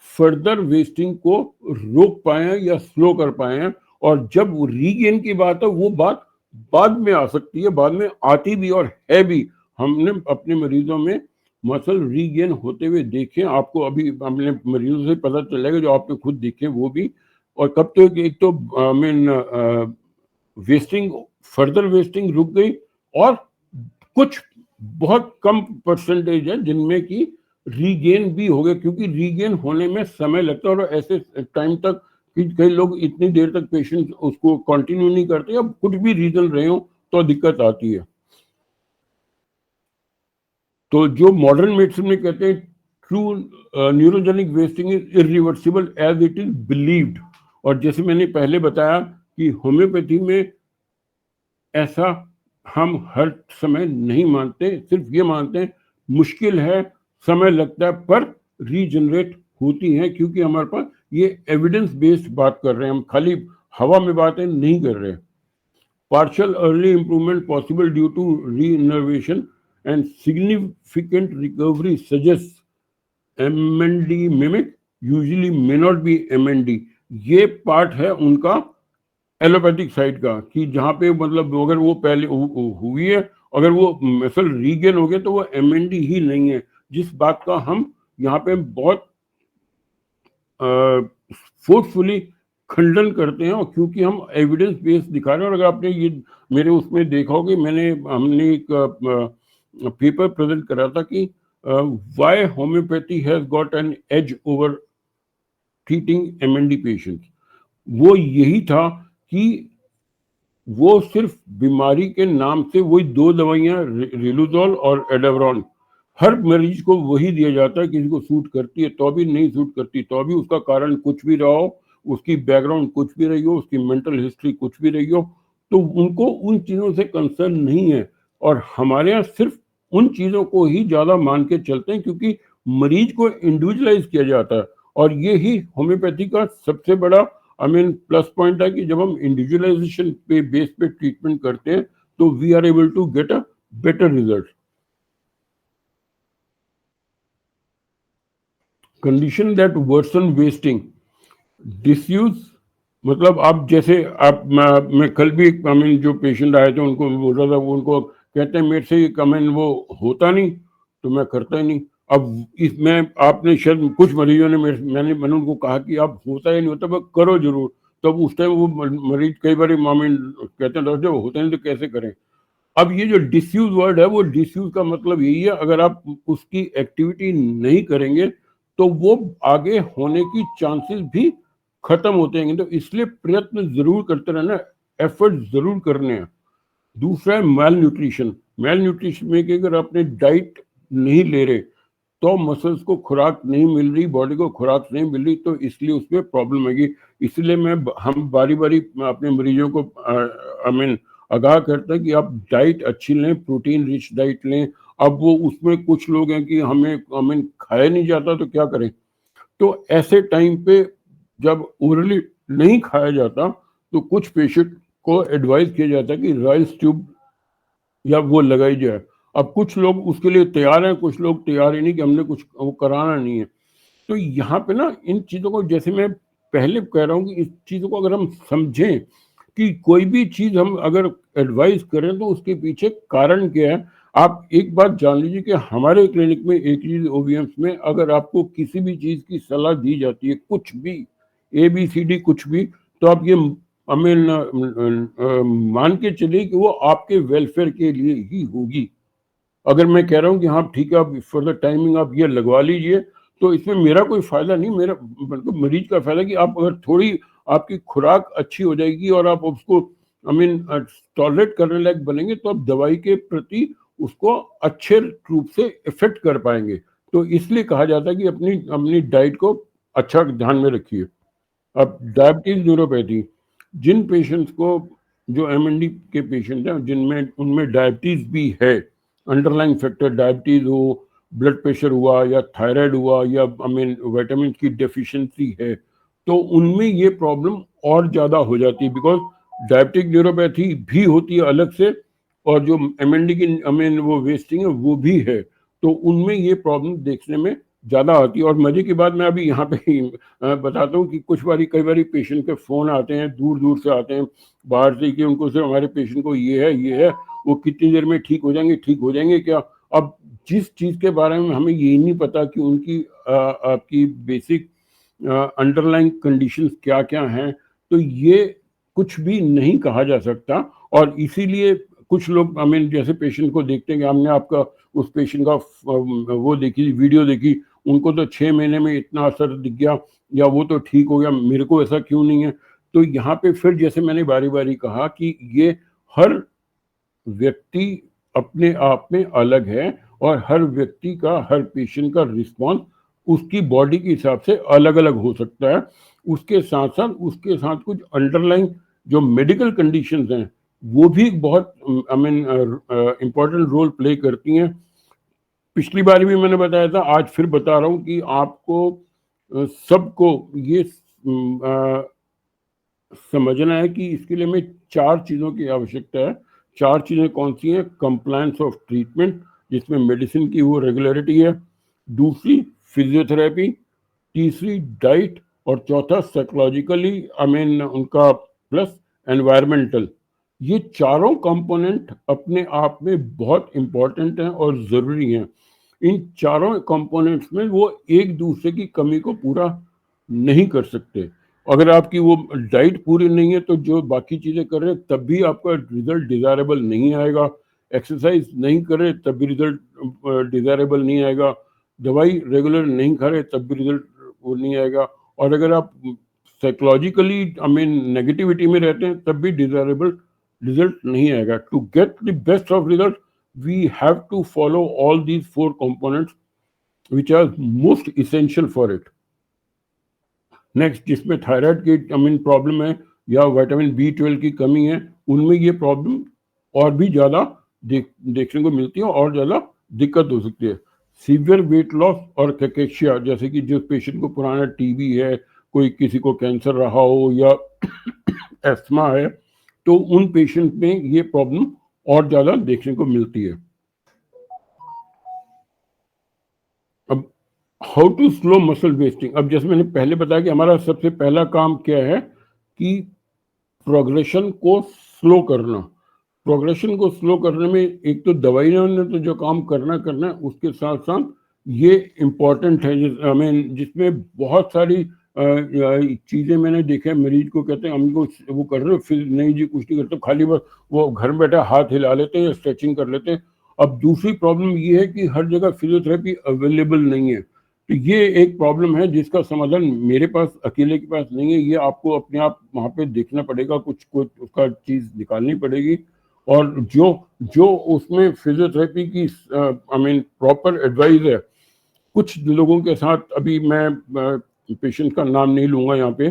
फर्दर वेस्टिंग को रोक पाए या स्लो कर पाए। और जब रीगेन की बात है वो बात बाद में आ सकती है, बाद में आती भी और है भी। हमने अपने मरीजों में मसल रीगेन होते हुए देखे, आपको अभी हमने मरीजों से पता चलेगा जो आपने खुद देखे वो भी। और कब तक, एक तो I mean wasting, further wasting रुक गई, और कुछ बहुत कम परसेंटेज है जिनमें की रीगेन भी हो गए, क्योंकि रीगेन होने में समय लगता है और ऐसे टाइम तक कि कई लोग इतनी देर तक पेशेंट उसको कंटिन्यू नहीं करते, अब कुछ भी रीजन रहे हो तो दिक्कत आती है। तो जो मॉडर्न मेडिसिन में कहते हैं true neurogenic wasting is irreversible as it is believed. और जैसे मैंने पहले बताया कि होम्योपैथी में ऐसा हम हर समय नहीं मानते, सिर्फ ये मानते हैं मुश्किल है, समय लगता है, पर रीजनरेट होती है, क्योंकि हमारे पास ये एविडेंस बेस्ड बात कर रहे हैं, हम खाली हवा में बातें नहीं कर रहे। Partial early improvement possible due to reinnervation and significant recovery suggests MND mimic usually may not be MND। ये पार्ट है उनका एलोपैथिक साइड का, कि जहाँ पे मतलब अगर वो पहले हुई है, अगर वो मसल रीगेन हो गया तो वो MND ही नहीं है, जिस बात का हम यहाँ पे बहुत फोर्सफुली खंडन करते हैं, और क्योंकि हम एविडेंस बेस्ड दिखा रहे हैं। और अगर आपने ये मेरे उसमें देखा होगा, हमने एक पेपर प्रेजेंट करा था कि why homeopathy has got an edge over treating MND patients. वो यही था कि वो सिर्फ बीमारी के नाम से वही दो दवाइयां, रिलुजॉल और एडावरॉन, हर मरीज को वही दिया जाता है। किसी को सूट करती है तो भी, नहीं सूट करती तो भी, उसका कारण कुछ भी रहा हो, उसकी बैकग्राउंड कुछ भी रही हो, उसकी मेंटल हिस्ट्री कुछ भी रही हो, तो उनको उन चीजों से कंसर्न नहीं है। और हमारे यहाँ सिर्फ उन चीजों को ही ज्यादा मान के चलते हैं, क्योंकि मरीज को इंडिविजुअलाइज किया जाता है। और ये ही होम्योपैथी का सबसे बड़ा प्लस पॉइंट है कि जब हम इंडिविजुअलाइजेशन पे बेस पे ट्रीटमेंट करते हैं तो we are able to get a better result. Condition that version wasting disuse, मतलब आप जैसे मैं कल भी जो पेशेंट आए थे उनको बोल रहा था, वो उनको कहते हैं मेरे से ये वो होता नहीं तो मैं करता ही नहीं। अब इसमें आपने शायद कुछ मरीजों ने मैंने उनको कहा कि आप होता ही नहीं होता, पर करो जरूर। तब उस टाइम वो मरीज कई बार कहते हैं डॉक्टर होता नहीं तो कैसे करें। अब ये जो डिसयूज वर्ड है, वो डिसयूज का मतलब यही है, अगर आप उसकी एक्टिविटी नहीं करेंगे तो वो आगे होने की चांसेस भी खत्म होते हैं। तो इसलिए प्रयत्न जरूर करते रहना, एफर्ट जरूर करने हैं। दूसरा है मेल न्यूट्रिशन। मेल न्यूट्रिशन में कि अगर आपने डाइट नहीं ले रहे तो मसल्स को खुराक नहीं मिल रही, बॉडी को खुराक नहीं मिल रही, तो इसलिए उसमें प्रॉब्लम आएगी। इसलिए हम बारी बारी अपने मरीजों को आगाह करते हैं कि आप डाइट अच्छी लें, प्रोटीन रिच डाइट लें। अब वो उसमें कुछ लोग हैं कि हमें खाया नहीं जाता तो क्या करें। तो ऐसे टाइम पे जब ओरली नहीं खाया जाता तो कुछ पेशेंट को एडवाइस किया जाता है कि राइस ट्यूब या वो लगाई जाए। अब कुछ लोग उसके लिए तैयार हैं, कुछ लोग तैयार ही नहीं, कि हमने कुछ वो कराना नहीं है। तो यहाँ पे ना इन चीजों को, जैसे मैं पहले कह रहा हूँ कि इस चीजों को अगर हम समझें कि कोई भी चीज हम अगर एडवाइस करें तो उसके पीछे कारण क्या है। आप एक बात जान लीजिए कि हमारे क्लिनिक में एक चीज OVMs में, अगर आपको किसी भी चीज की सलाह दी जाती है, कुछ भी ABCD कुछ भी, तो आप ये मान के चलिए कि वो आपके वेलफेयर के लिए ही होगी। अगर मैं कह रहा हूँ कि हाँ ठीक है, आप फॉर द टाइमिंग आप ये लगवा लीजिए, तो इसमें मेरा कोई फायदा नहीं, मेरा मतलब मरीज का फायदा कि आप अगर थोड़ी आपकी खुराक अच्छी हो जाएगी और आप उसको टॉलरेट करने लायक बनेंगे, तो आप दवाई के प्रति उसको अच्छे रूप से इफेक्ट कर पाएंगे। तो इसलिए कहा जाता है कि अपनी अपनी डाइट को अच्छा ध्यान में रखिए। अब डायबिटीज न्यूरोपैथी, जिन पेशेंट्स को, जो MND के पेशेंट हैं जिनमें उनमें डायबिटीज भी है, अंडरलाइंग फैक्टर डायबिटीज हो, ब्लड प्रेशर हुआ, या थायराइड हुआ, या विटामिन की डेफिशिएंसी है, तो उनमें ये प्रॉब्लम और ज्यादा हो जाती है। बिकॉज डायबिटिक न्यूरोपैथी भी होती है अलग से, और जो MND की वो वेस्टिंग है वो भी है, तो उनमें ये प्रॉब्लम देखने में ज्यादा आती है। और मजे की बात मैं अभी यहाँ पे ही बताता हूँ कि कई बारी पेशेंट के फोन आते हैं, दूर दूर से आते हैं बाहर से, कि उनको से हमारे पेशेंट को ये है, वो कितनी देर में ठीक हो जाएंगे क्या। अब जिस चीज के बारे में हमें ये नहीं पता कि उनकी आपकी बेसिक अंडरलाइंग कंडीशंस क्या क्या हैं, तो ये कुछ भी नहीं कहा जा सकता। और इसीलिए कुछ लोग जैसे पेशेंट को देखते हैं कि हमने आपका उस पेशेंट का वो देखी, वीडियो देखी, उनको तो 6 महीने में इतना असर दिख गया, या वो तो ठीक हो गया, मेरे को ऐसा क्यों नहीं है। तो यहाँ पे फिर जैसे मैंने बारी बारी कहा कि ये हर व्यक्ति अपने आप में अलग है, और हर व्यक्ति का, हर पेशेंट का रिस्पॉन्स उसकी बॉडी के हिसाब से अलग-अलग हो सकता है। उसके साथ कुछ अंडरलाइंग जो मेडिकल कंडीशंस हैं, वो भी बहुत इम्पोर्टेंट रोल प्ले करती हैं। पिछली बार भी मैंने बताया था, आज फिर बता रहा हूँ कि आपको सबको ये समझना है कि इसके लिए हमें 4 चीज़ों की आवश्यकता है। 4 चीज़ें कौन-सी हैं? कंप्लायंस ऑफ ट्रीटमेंट, जिसमें मेडिसिन की वो रेगुलरिटी है। दूसरी फिज़ियोथेरेपी, तीसरी डाइट और चौथा साइकोलॉजिकली उनका प्लस एनवायरमेंटल। ये चारों कंपोनेंट अपने आप में बहुत इम्पोर्टेंट हैं और ज़रूरी हैं। इन चारों कंपोनेंट्स में वो एक दूसरे की कमी को पूरा नहीं कर सकते। अगर आपकी वो डाइट पूरी नहीं है तो जो बाकी चीज़ें कर रहे हैं तब भी आपका रिजल्ट डिज़ायरेबल नहीं आएगा। एक्सरसाइज नहीं कर रहे तब भी रिजल्ट डिज़ायरेबल नहीं आएगा। दवाई रेगुलर नहीं खा रहे तब भी रिजल्ट वो नहीं आएगा। और अगर आप साइकोलॉजिकली नेगेटिविटी में रहते हैं तब भी डिज़ायरेबल रिजल्ट नहीं आएगा। To get the best of result we have to follow all these 4 components which are most essential for it. Next, जिसमें थायराइड की प्रॉब्लम है या विटामिन B12 की कमी है, उनमें ये प्रॉब्लम और भी ज़्यादा देखने को मिलती है और ज़्यादा दिक्कत हो सकती है। सीवियर वेट लॉस और कैकेशिया, जैसे कि जो पेशेंट को पुराना टीबी है, कोई किसी को कैंसर रहा हो या एस्थमा है, तो उन पेशेंट में ये प्रॉब्लम और ज़्यादा देखने को मिलती है। अब how to slow muscle wasting. अब जैसे मैंने पहले बताया कि हमारा सबसे पहला काम क्या है कि प्रोग्रेशन को स्लो करना। प्रोग्रेशन को स्लो करने में एक तो दवाइयों ने तो जो काम करना है, उसके साथ साथ ये इम्पोर्टेंट है जिसमें बहुत सारी चीज़ें मैंने देखा है। मरीज को कहते हैं हमको वो कर रहे हो, फिर नहीं जी कुछ नहीं करते, खाली बस वो घर में बैठा हाथ हिला लेते हैं या स्ट्रेचिंग कर लेते हैं। अब दूसरी प्रॉब्लम ये है कि हर जगह फिजियोथेरेपी अवेलेबल नहीं है, तो ये एक प्रॉब्लम है जिसका समाधान मेरे पास अकेले के पास नहीं है। ये आपको अपने आप वहाँ पे देखना पड़ेगा, कुछ उसका चीज़ निकालनी पड़ेगी। और जो जो उसमें फिजियोथेरेपी की प्रॉपर एडवाइस है, कुछ लोगों के साथ अभी मैं पेशेंट का नाम नहीं लूँगा यहाँ पे,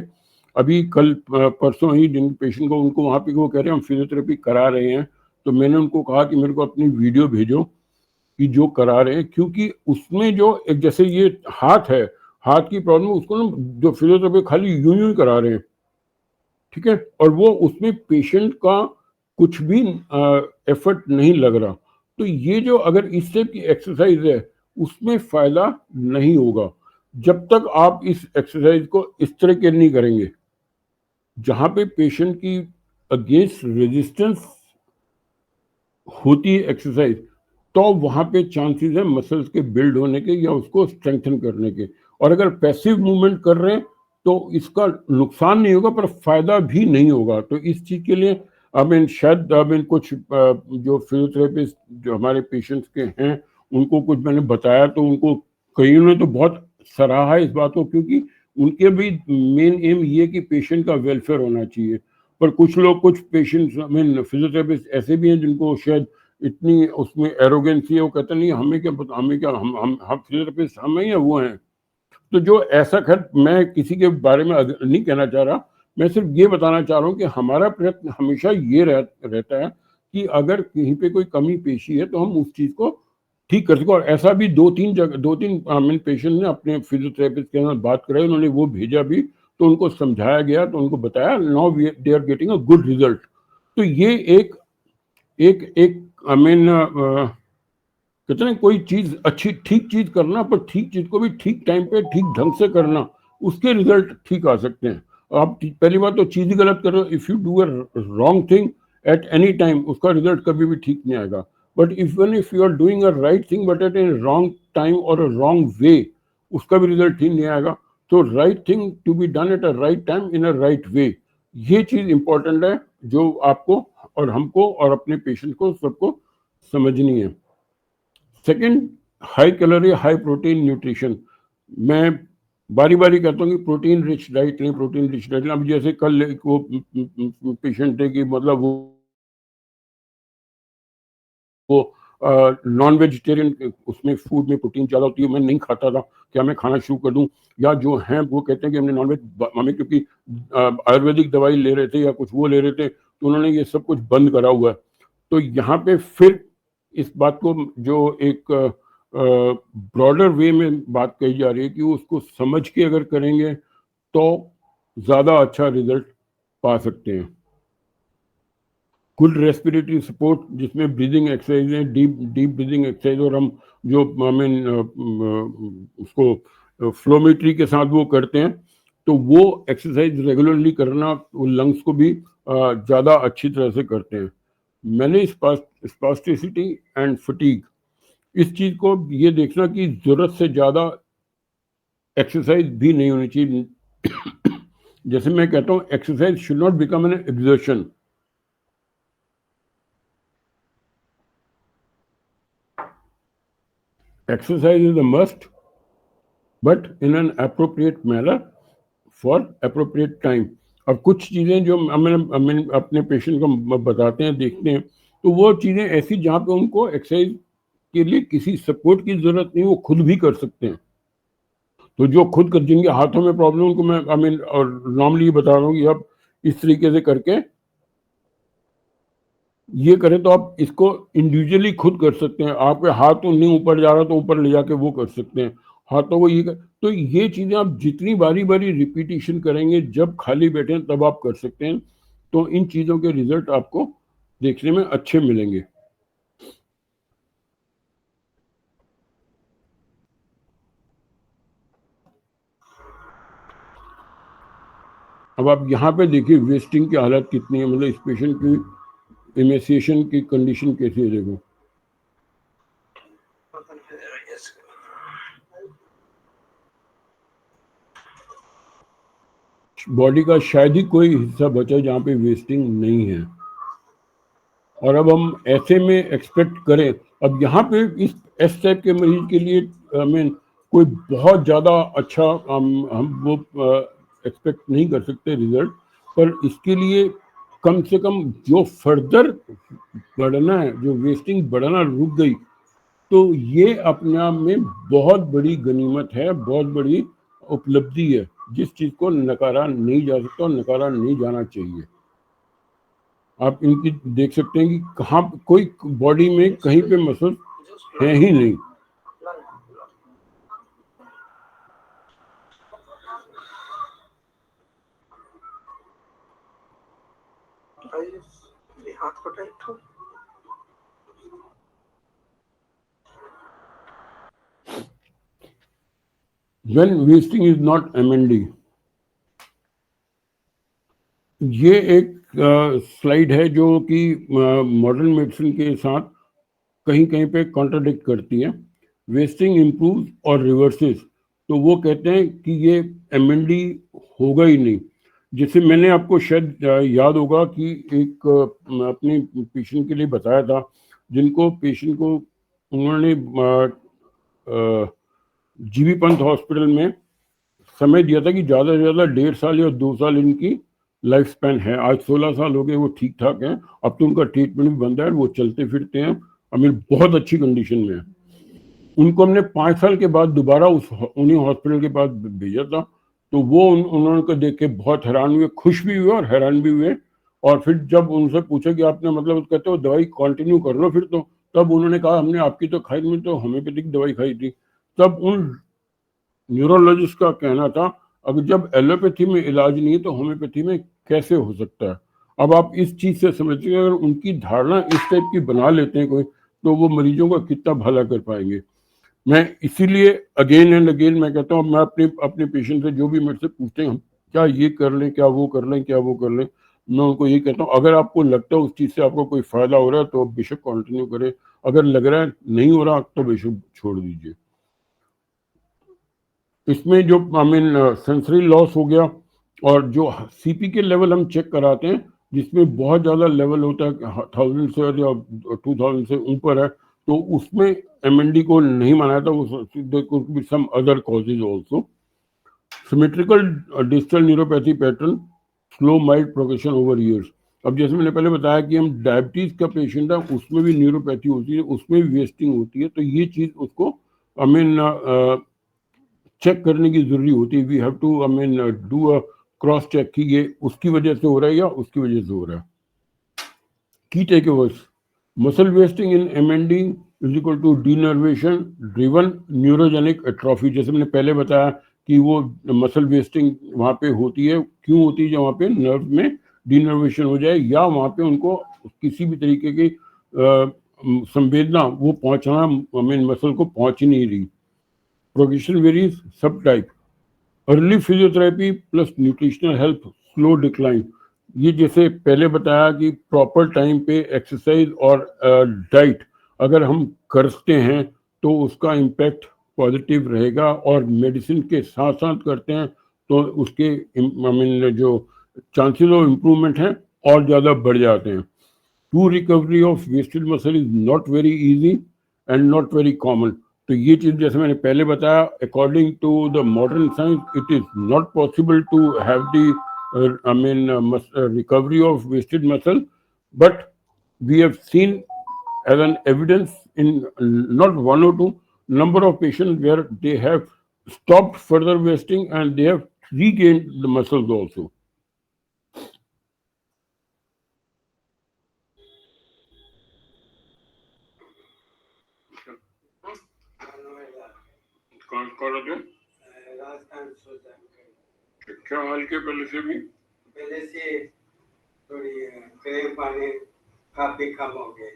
अभी कल परसों ही जिन पेशेंट को उनको वहाँ पे वो कह रहे हैं हम फिजियोथेरेपी करा रहे हैं, तो मैंने उनको कहा कि मेरे को अपनी वीडियो भेजो कि जो करा रहे हैं, क्योंकि उसमें जो एक जैसे ये हाथ है, हाथ की प्रॉब्लम उसको ना जो फिजियोथेरेपी खाली यूं ही करा रहे हैं, ठीक है, और वो उसमें पेशेंट का कुछ भी एफर्ट नहीं लग रहा। तो ये जो अगर इस टाइप की एक्सरसाइज है उसमें फायदा नहीं होगा जब तक आप इस एक्सरसाइज को इस तरह के नहीं करेंगे जहां पे पेशेंट की अगेंस्ट रेजिस्टेंस होती है एक्सरसाइज, तो वहां पे चांसेस है मसल्स के बिल्ड होने के या उसको स्ट्रेंथन करने के। और अगर पैसिव मूवमेंट कर रहे हैं तो इसका नुकसान नहीं होगा पर फायदा भी नहीं होगा। तो इस चीज के लिए शायद कुछ जो फिजियोथेरेपिस्ट जो हमारे पेशेंट्स के हैं उनको कुछ मैंने बताया तो उनको कईयों ने तो बहुत सराहा इस बात को, क्योंकि उनके भी मेन एम ये कि पेशेंट का वेलफेयर होना चाहिए। पर कुछ लोग, कुछ पेशेंट्स फिजियोथेरेपिस्ट ऐसे भी हैं जिनको शायद इतनी उसमें एरोगेंसी है, वो कहते नहीं हमें क्या पता, हमें क्या, हम फिजियोथेरेपिस्ट हम हैं या वो हैं। तो जो ऐसा, खैर मैं किसी के बारे में नहीं कहना चाह रहा, मैं सिर्फ ये बताना चाह रहा हूँ कि हमारा प्रयत्न हमेशा ये रहता है कि अगर कहीं पे कोई कमी पेशी है तो हम उस चीज को ठीक कर सके। और ऐसा भी दो तीन पेशेंट ने अपने फिजियोथेरेपिस्ट के साथ बात कराई, उन्होंने वो भेजा भी, तो उनको समझाया गया, तो उनको बताया now they are getting a good result. तो ये एक एक एक कहते हैं कोई चीज अच्छी ठीक चीज करना, पर ठीक चीज को भी ठीक टाइम पे ठीक ढंग से करना, उसके रिजल्ट ठीक आ सकते हैं। आप पहली बात तो चीज ही गलत कर रहे हो, if you do a wrong thing at any time उसका रिजल्ट कभी भी ठीक नहीं आएगा। But if you are doing a right thing but at a wrong time और अ रॉन्ग वे, उसका भी रिजल्ट ठीक नहीं आएगा। तो right thing to be done at a right time in a right way, ये चीज इंपॉर्टेंट है जो आपको और हमको और अपने पेशेंट को सबको समझनी है। Second, high calorie high protein nutrition. मैं बारी बारी कहता हूँ कि प्रोटीन रिच डाइट नहीं, प्रोटीन रिच डाइट। अब जैसे कल वो पेशेंट है कि मतलब वो नॉन वेजिटेरियन उसमें फूड में प्रोटीन ज़्यादा होती है, मैं नहीं खाता था, क्या मैं खाना शुरू कर दूं? या जो हैं वो कहते हैं कि हमने नॉन वेज हमें क्योंकि आयुर्वेदिक दवाई ले रहे थे या कुछ वो ले रहे थे, तो उन्होंने ये सब कुछ बंद करा हुआ है। तो यहाँ पे फिर इस बात को जो एक ब्रॉडर वे में बात कही जा रही है कि उसको समझ के अगर करेंगे तो ज़्यादा अच्छा रिजल्ट पा सकते हैं। गुड रेस्पिरेटरी सपोर्ट जिसमें ब्रीदिंग एक्सरसाइज है, डीप ब्रीदिंग एक्सरसाइज, और हम जो उसको फ्लोमेट्री के साथ वो करते हैं, तो वो एक्सरसाइज रेगुलरली करना वो लंग्स को भी ज़्यादा अच्छी तरह से करते हैं। मैंने स्पास्टिसिटी एंड फटीग, इस चीज़ को ये देखना कि ज़रूरत से ज़्यादा एक्सरसाइज भी नहीं होनी चाहिए। जैसे मैं कहता हूँ, exercise should not become an exertion. Exercise is a must, but in an appropriate manner for appropriate time. अब कुछ चीज़ें जो हम अपने पेशेंट को बताते हैं, देखते हैं, तो वो चीज़ें ऐसी जहाँ पे उनको एक्सरसाइज के लिए किसी सपोर्ट की ज़रूरत नहीं, वो खुद भी कर सकते हैं। तो जो खुद कर, जिनके हाथों में प्रॉब्लम, उनको मैं और नॉर्मली बता रहा हूँ कि आप इस तरीके से करके ये करें तो आप इसको इंडिविजुअली खुद कर सकते हैं। आपके हाथ तो नहीं ऊपर जा रहा तो ऊपर ले जाके वो कर सकते हैं, हाथों को ये तो ये चीज़ें आप जितनी बारी बारी रिपीटिशन करेंगे, जब खाली बैठे तब आप कर सकते हैं, तो इन चीज़ों के रिजल्ट आपको देखने में अच्छे मिलेंगे। अब आप यहाँ पे देखिए वेस्टिंग की हालत कितनी है, मतलब इस पेशेंट की इमेसिएशन की कंडीशन कैसी है, देखो। बॉडी का शायद ही कोई हिस्सा बचा जहाँ पे वेस्टिंग नहीं है, और अब हम ऐसे में एक्सपेक्ट करें, अब यहाँ पे इस टाइप के मरीज के लिए कोई बहुत ज़्यादा अच्छा हम वो एक्सपेक्ट नहीं कर सकते रिजल्ट, पर इसके लिए कम से कम जो फर्दर बढ़ना है, जो वेस्टिंग बढ़ना रुक गई, तो ये अपने आप में बहुत बड़ी गनीमत है, बहुत बड़ी उपलब्धि है, जिस चीज़ को नकारा नहीं जा सकता और नकारा नहीं जाना चाहिए। आप इनकी देख सकते हैं कि कहाँ कोई बॉडी में कहीं पे मसल है ही नहीं। When wasting is not MND, ये एक स्लाइड है जो कि मॉडर्न मेडिसिन के साथ कहीं कहीं पे कॉन्ट्राडिक्ट करती है। वेस्टिंग इम्प्रूव और रिवर्सेस, तो वो कहते हैं कि ये MND होगा ही नहीं। जैसे मैंने आपको शायद याद होगा कि एक अपने पेशेंट के लिए बताया था, जिनको पेशेंट को उन्होंने जीबी पंत हॉस्पिटल में समय दिया था कि ज़्यादा से ज़्यादा 1.5 साल या 2 साल इनकी लाइफ स्पैन है। आज 16 साल हो गए, वो ठीक ठाक हैं, अब तो उनका ट्रीटमेंट भी बंद है, वो चलते फिरते हैं, बहुत अच्छी कंडीशन में है। उनको हमने 5 साल के बाद दोबारा उन्हीं हॉस्पिटल के पास भेजा था, तो वो उन्होंने को देख के बहुत हैरान हुए, खुश भी हुए और हैरान भी हुए। और फिर जब उनसे पूछा कि आपने मतलब कहते हो दवाई कंटिन्यू कर लो फिर, तो तब उन्होंने कहा हमने आपकी तो खाई नहीं, तो होम्योपैथिक दवाई खाई थी। तब उन न्यूरोलॉजिस्ट का कहना था, अगर जब एलोपैथी में इलाज नहीं है तो होम्योपैथी में कैसे हो सकता है। अब आप इस चीज़ से समझते हैं, अगर उनकी धारणा इस टाइप की बना लेते हैं कोई, तो वो मरीजों का कितना भला कर पाएंगे। मैं इसीलिए अगेन एंड अगेन मैं कहता हूँ, मैं अपने पेशेंट से जो भी मेरे से पूछते हैं क्या ये कर लें, क्या वो कर लें, क्या वो कर लें, मैं उनको ये कहता हूँ, अगर आपको लगता है उस चीज़ से आपको कोई फ़ायदा हो रहा है तो बेशक कंटिन्यू करें, अगर लग रहा है नहीं हो रहा तो बेशक छोड़ दीजिए। इसमें जो सेंसरी लॉस हो गया, और जो CP के लेवल हम चेक कराते हैं, जिसमें बहुत ज़्यादा लेवल होता है 1000 से या 2000 से ऊपर है, तो उसमें MND को नहीं माना था, वो some other causes also. Symmetrical digital neuropathy pattern, slow mild progression over years, अब जैसे मैंने पहले बताया कि हम डायबिटीज का पेशेंट है, उसमें भी न्यूरोपैथी होती है, उसमें भी वेस्टिंग होती है, तो ये चीज उसको आई मीन चेक करने की जरूरी होती है। We have to I mean do a cross check कि ये उसकी वजह से हो रहा है या उसकी वजह से हो रहा है। Key takeaways, muscle wasting in MND is equal to denervation driven neurogenic atrophy. जैसे मैंने पहले बताया कि वो मसल वेस्टिंग वहाँ पे होती है, क्यों होती है? जब वहाँ पे नर्व में डीनर्वेशन हो जाए या वहाँ पे उनको किसी भी तरीके की संवेदना वो पहुँचना आई मीन मसल को पहुँच ही नहीं रही। प्रोग्रेशन वेरीज, सब type, early physiotherapy plus nutritional help, slow decline. ये जैसे पहले बताया कि प्रॉपर टाइम पे एक्सरसाइज और डाइट अगर हम करते हैं तो उसका इम्पैक्ट पॉजिटिव रहेगा, और मेडिसिन के साथ साथ करते हैं तो उसके आई मीन जो चांसेस ऑफ इम्प्रूवमेंट हैं और ज़्यादा बढ़ जाते हैं। To recovery of wasted muscle is not very easy and not very common. तो ये चीज जैसे मैंने पहले बताया, according to the modern science it is not possible to have the I mean recovery of wasted muscle, but we have seen as an evidence in not one or two number of patients where they have stopped further wasting and they have regained the muscles also. क्या हाल के पहले से भी? पहले से थोड़ी cream पानी काफी कम हो गए।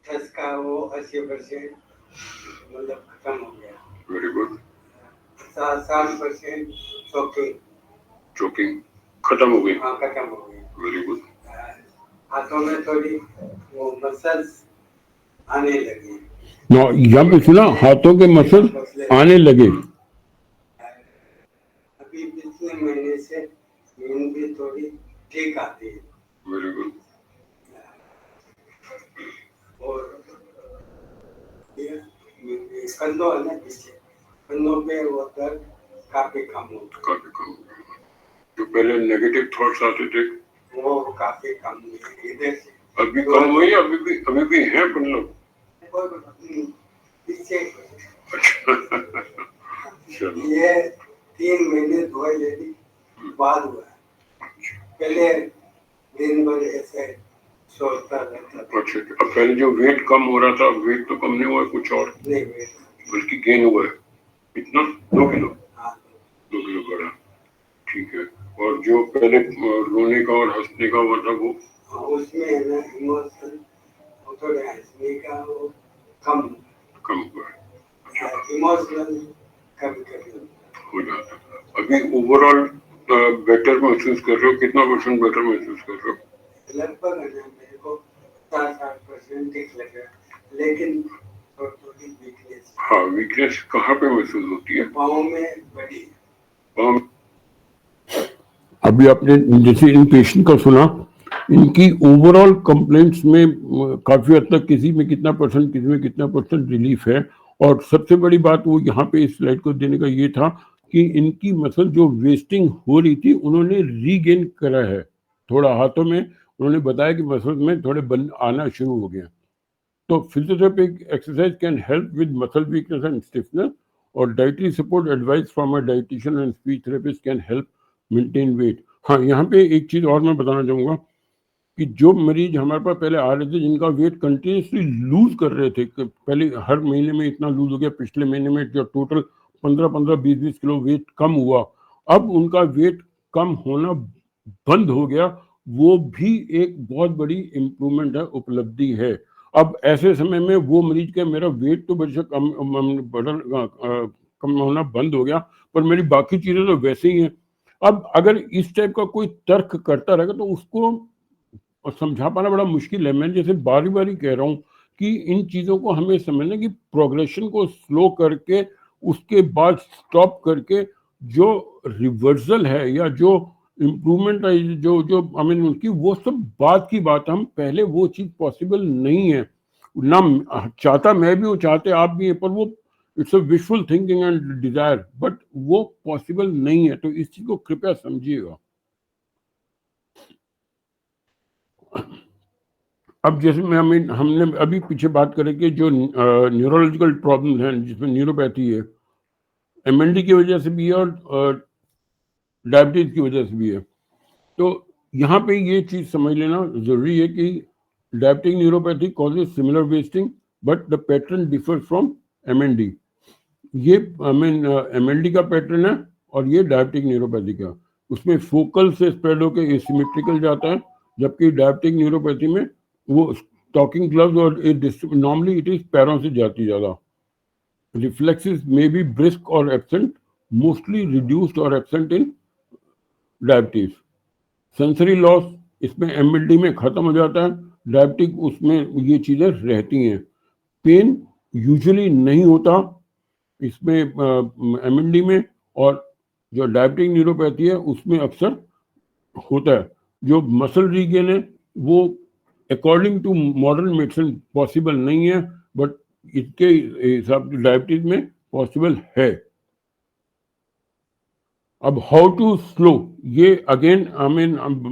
थस का वो 80% मतलब खत्म हो गया। Very good. 60% चोकिंग खत्म हो गई? हाँ, खत्म हो गई। Very good. हाथों में थोड़ी वो मसल्स आने लगी। यहाँ पे सुना, हाथों के मसल आने लगे। अभी पिछले महीने से नींद भी थोड़ी ठीक आती है। Very good. और कंधों है ना, पीछे कंधों पे वो दर्द काफी कम हो गया। जो पहले नेगेटिव थॉट्स आते थे वो काफी कम हुए इधर से। अभी कम हुई? अभी भी है मतलब पीछे। चलो। ये 3 महीने दवाई लेने बाद हुआ। पहले दिन भर ऐसे सोचता रहता था। अच्छा, अब पहले जो वेट कम हो रहा था, वेट तो कम नहीं हुआ, कुछ और नहीं, बल्कि गेन हुआ है। इतना 2 किलो? हाँ, 2 किलो बढ़ा, ठीक है। और जो पहले रोने का और हंसने का हुआ था वो? उसमें है ना इमोशन थोड़े हंसने का वो कम हुआ है। अच्छा, इमोशनल कभी हो जाता है। अभी ओवरऑल बेटर महसूस कर रहे हो? कितना % बेटर महसूस कर रहे हो? लगभग है ना, मेरे को 60% ठीक लगा, लेकिन थोड़ी वीकनेस। हाँ, वीकनेस कहाँ पे महसूस होती है? पाँव में बड़ी। पाँव। अभी आपने जैसे इन पेशेंट का सुना, इनकी ओवरऑल कंप्लेंट्स में काफी हद तक किसी में कितना %, किसी में कितना % रिलीफ है। और सबसे बड़ी बात वो यहाँ पे इस स्लाइड को देने का ये था कि इनकी मसल जो वेस्टिंग हो रही थी उन्होंने रीगेन करा है थोड़ा हाथों में। उन्होंने बताया कि मसल में थोड़े बन आना शुरू हो गए। तो physiotherapic exercise can help with muscle weakness and stiffness, और dietary support advice from a dietitian and speech therapist can help maintain weight. हाँ, यहाँ पे एक चीज और मैं बताना चाहूंगा कि जो मरीज हमारे पास पहले आ रहे थे जिनका वेट कंटिन्यूसली लूज कर रहे थे, पहले हर महीने में इतना लूज हो गया, पिछले महीने में जो टोटल 15-15, 20-20 किलो वेट कम हुआ, अब उनका वेट कम होना बंद हो गया, वो भी एक बहुत बड़ी इम्प्रूवमेंट है, उपलब्धि है। अब ऐसे समय में वो मरीज का मेरा वेट तो बेशक कम होना बंद हो गया, पर मेरी बाकी चीजें तो वैसे ही हैं। अब अगर इस टाइप का कोई तर्क करता रहेगा तो उसको और समझा पाना बड़ा मुश्किल है। मैं जैसे बारी बारी कह रहा हूँ कि इन चीज़ों को हमें समझना कि प्रोग्रेशन को स्लो करके उसके बाद स्टॉप करके जो रिवर्सल है या जो इम्प्रूवमेंट है, जो जो आई मीन उनकी, वो सब बात की बात। हम पहले वो चीज़ पॉसिबल नहीं है ना, चाहता मैं भी हूँ, चाहते आप भी हैं, पर वो it's a wishful thinking and desire, but वो पॉसिबल नहीं है। तो इस चीज़ को कृपया समझिएगा। अब जैसे मैं हमने अभी पीछे बात करें कि जो न्यूरोलॉजिकल प्रॉब्लम है जिसमें न्यूरोपैथी है, एमएनडी की वजह से भी है और डायबिटीज की वजह से भी है। तो यहाँ पे ये चीज समझ लेना जरूरी है कि diabetic neuropathy causes similar wasting but the pattern differ from MND. ये एमएनडी का पैटर्न है और ये डायबिटिक न्यूरोपैथी का। उसमें फोकल से स्प्रेड होकर एसिमेट्रिकल जाता है, जबकि डायबिटिक न्यूरोपैथी में वो टॉकिंग ग्लव्स और नॉर्मली इट इज पैरों से जाती ज्यादा। रिफ्लेक्सेस मे बी ब्रिस्क और एब्सेंट, मोस्टली रिड्यूस्ड और absent in diabetes. Sensory loss इसमें एमएलडी में खत्म हो जाता है, डायबिटिक उसमें ये चीजें रहती हैं। पेन यूजुअली नहीं होता इसमें एमएलडी में, और जो डायबिटिक न्यूरोपैथी है उसमें अक्सर होता है। जो मसल रीगेन है वो according to modern medicine possible नहीं है, बट इसके हिसाब से डायबिटीज में पॉसिबल है। अब हाउ टू स्लो, ये अगेन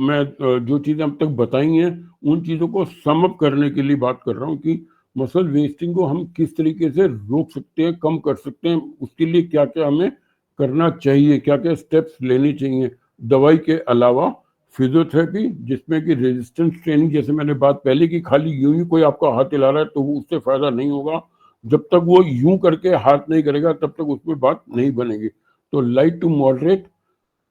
मैं जो चीजें अब तक बताई हैं उन चीजों को सम अप करने के लिए बात कर रहा हूँ कि मसल वेस्टिंग को हम किस तरीके से रोक सकते हैं, कम कर सकते हैं, उसके लिए क्या क्या हमें करना चाहिए, क्या क्या स्टेप्स लेने चाहिए। दवाई के अलावा फिजियोथेरेपी, जिसमें कि रेजिस्टेंस ट्रेनिंग, जैसे मैंने बात पहले की, खाली यूं ही कोई आपका हाथ हिला रहा है तो उससे फायदा नहीं होगा। जब तक वो यूं करके हाथ नहीं करेगा तब तक उसमें बात नहीं बनेगी। तो light to moderate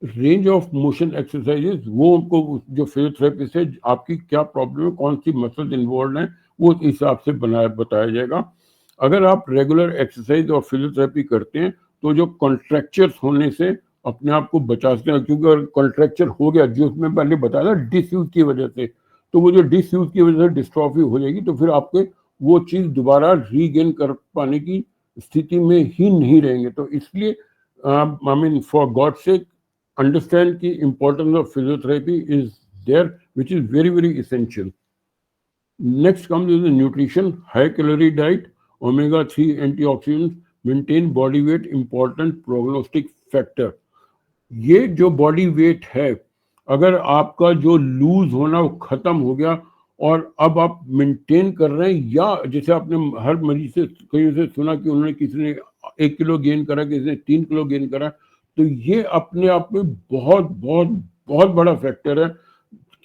range of motion exercises, वो उनको जो फिजियोथेरेपिस्ट है आपकी क्या प्रॉब्लम है, कौन सी मसल्स इन्वॉल्व हैं, वो उस हिसाब से बताया जाएगा। अगर आप रेगुलर एक्सरसाइज और फिजियोथेरेपी करते हैं तो जो कॉन्ट्रैक्चर्स होने से अपने आप को बचा सकते हैं, क्योंकि अगर कॉन्ट्रैक्चर हो गया, जो उसमें पहले बताया था डिसयूज की वजह से, तो वो जो डिसयूज की वजह से डिस्ट्रॉफी हो जाएगी, तो फिर आपके वो चीज दोबारा रीगेन कर पाने की स्थिति में ही नहीं रहेंगे। तो इसलिए for God sake understand the importance of physiotherapy is there, which is very, very essential. Next comes is the nutrition, high calorie diet, omega-3 antioxidants, maintain body weight, important prognostic factor. ये जो body weight है, अगर आपका जो loose होना वो खत्म हो गया और अब आप मेंटेन कर रहे हैं, या जैसे आपने हर मरीज से कहीं से सुना कि उन्होंने किसी ने 1 किलो गेन करा, किसी ने 3 किलो गेन करा, तो ये अपने आप में बहुत बहुत बहुत बड़ा फैक्टर है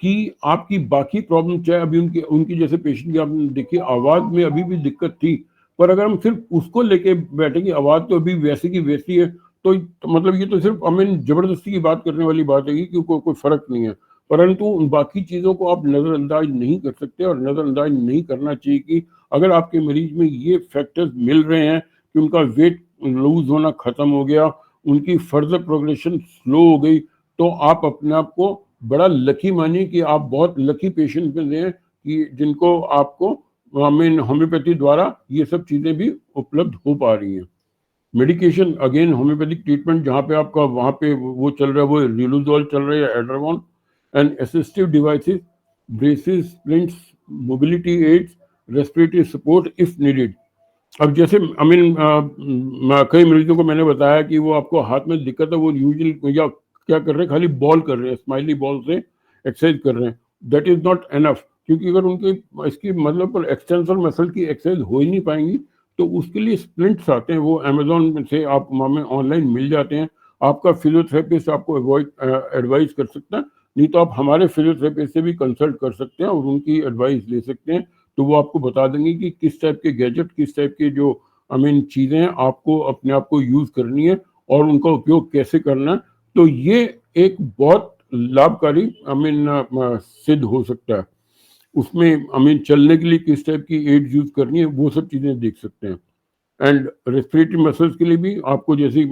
कि आपकी बाकी प्रॉब्लम, चाहे अभी उनकी जैसे पेशेंट की आपने देखी आवाज में अभी भी दिक्कत थी, पर अगर हम सिर्फ उसको लेके बैठेंगे, आवाज तो अभी वैसी की वैसी है, तो मतलब ये तो सिर्फ जबरदस्ती की बात करने वाली बात है कि कोई फर्क नहीं है। परंतु उन बाकी चीजों को आप नजरअंदाज नहीं कर सकते, और नजरअंदाज नहीं करना चाहिए कि अगर आपके मरीज में ये फैक्टर्स मिल रहे हैं कि उनका वेट लूज होना खत्म हो गया, उनकी फर्दर प्रोग्रेशन स्लो हो गई, तो आप अपने आप को बड़ा लकी मानिए कि आप बहुत लकी पेशेंट में हैं कि जिनको आपको होम्योपैथी द्वारा ये सब चीजें भी उपलब्ध हो पा रही हैं। मेडिकेशन, अगेन होम्योपैथिक ट्रीटमेंट जहाँ पे आपका वहाँ पे वो चल रहा है, वो रिलुजोल चल रहा है, edaravone, and assistive devices, braces, splints, mobility aids, respiratory support if needed. अब जैसे कई मरीजों को मैंने बताया कि वो आपको हाथ में दिक्कत है, वो यूजुअली या क्या कर रहे हैं, खाली बॉल कर रहे हैं, स्माइली बॉल से एक्सरसाइज कर रहे हैं। दैट इज नॉट एनफ, क्योंकि अगर उनके इसकी मतलब एक्सटेंसर मसल की एक्सरसाइज हो ही नहीं पाएंगी, तो उसके लिए स्प्लिंट्स आते हैं, वो अमेजोन से आप हमें ऑनलाइन मिल जाते हैं। आपका फिजियोथेरेपिस्ट आपको एडवाइस कर सकता है, नहीं तो आप हमारे फिजियोथेरेपिस्ट से भी कंसल्ट कर सकते हैं और उनकी एडवाइस ले सकते हैं। तो वो आपको बता देंगे कि किस टाइप के गैजेट, किस टाइप के जो चीजें हैं आपको अपने आप को यूज करनी है और उनका उपयोग कैसे करना है। तो ये एक बहुत लाभकारी सिद्ध हो सकता है। उसमें चलने के लिए किस टाइप की एड यूज करनी है, वो सब चीजें देख सकते हैं। एंड रेस्पिरेटरी मसल्स के लिए भी आपको जैसे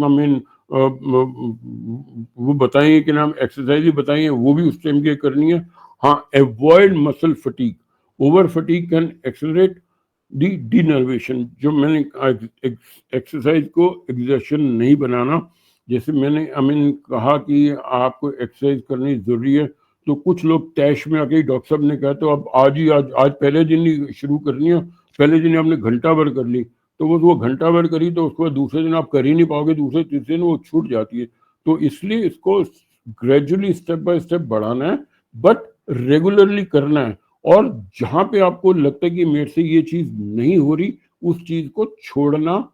वो बताएंगे कि नाम एक्सरसाइज भी बताएंगे, वो भी उस टाइम की करनी है। हाँ, avoid muscle fatigue, over fatigue can accelerate the denervation. जो मैंने एक्सरसाइज को एग्जर्शन नहीं बनाना, जैसे मैंने कहा कि आपको एक्सरसाइज करनी जरूरी है, तो कुछ लोग टैश में आके डॉक्टर साहब ने कहा तो अब आज पहले दिन ही शुरू करनी है, पहले दिन आपने घंटा भर कर ली, तो वो घंटा भर करी तो उसके बाद दूसरे दिन आप कर ही नहीं पाओगे, दूसरे तीसरे दिन वो छूट जाती है। तो इसलिए इसको ग्रेजुअली स्टेप बाय स्टेप बढ़ाना है, बट रेगुलरली करना है, और जहां पे आपको लगता है कि मेरे से ये चीज नहीं हो रही, उस चीज को छोड़ना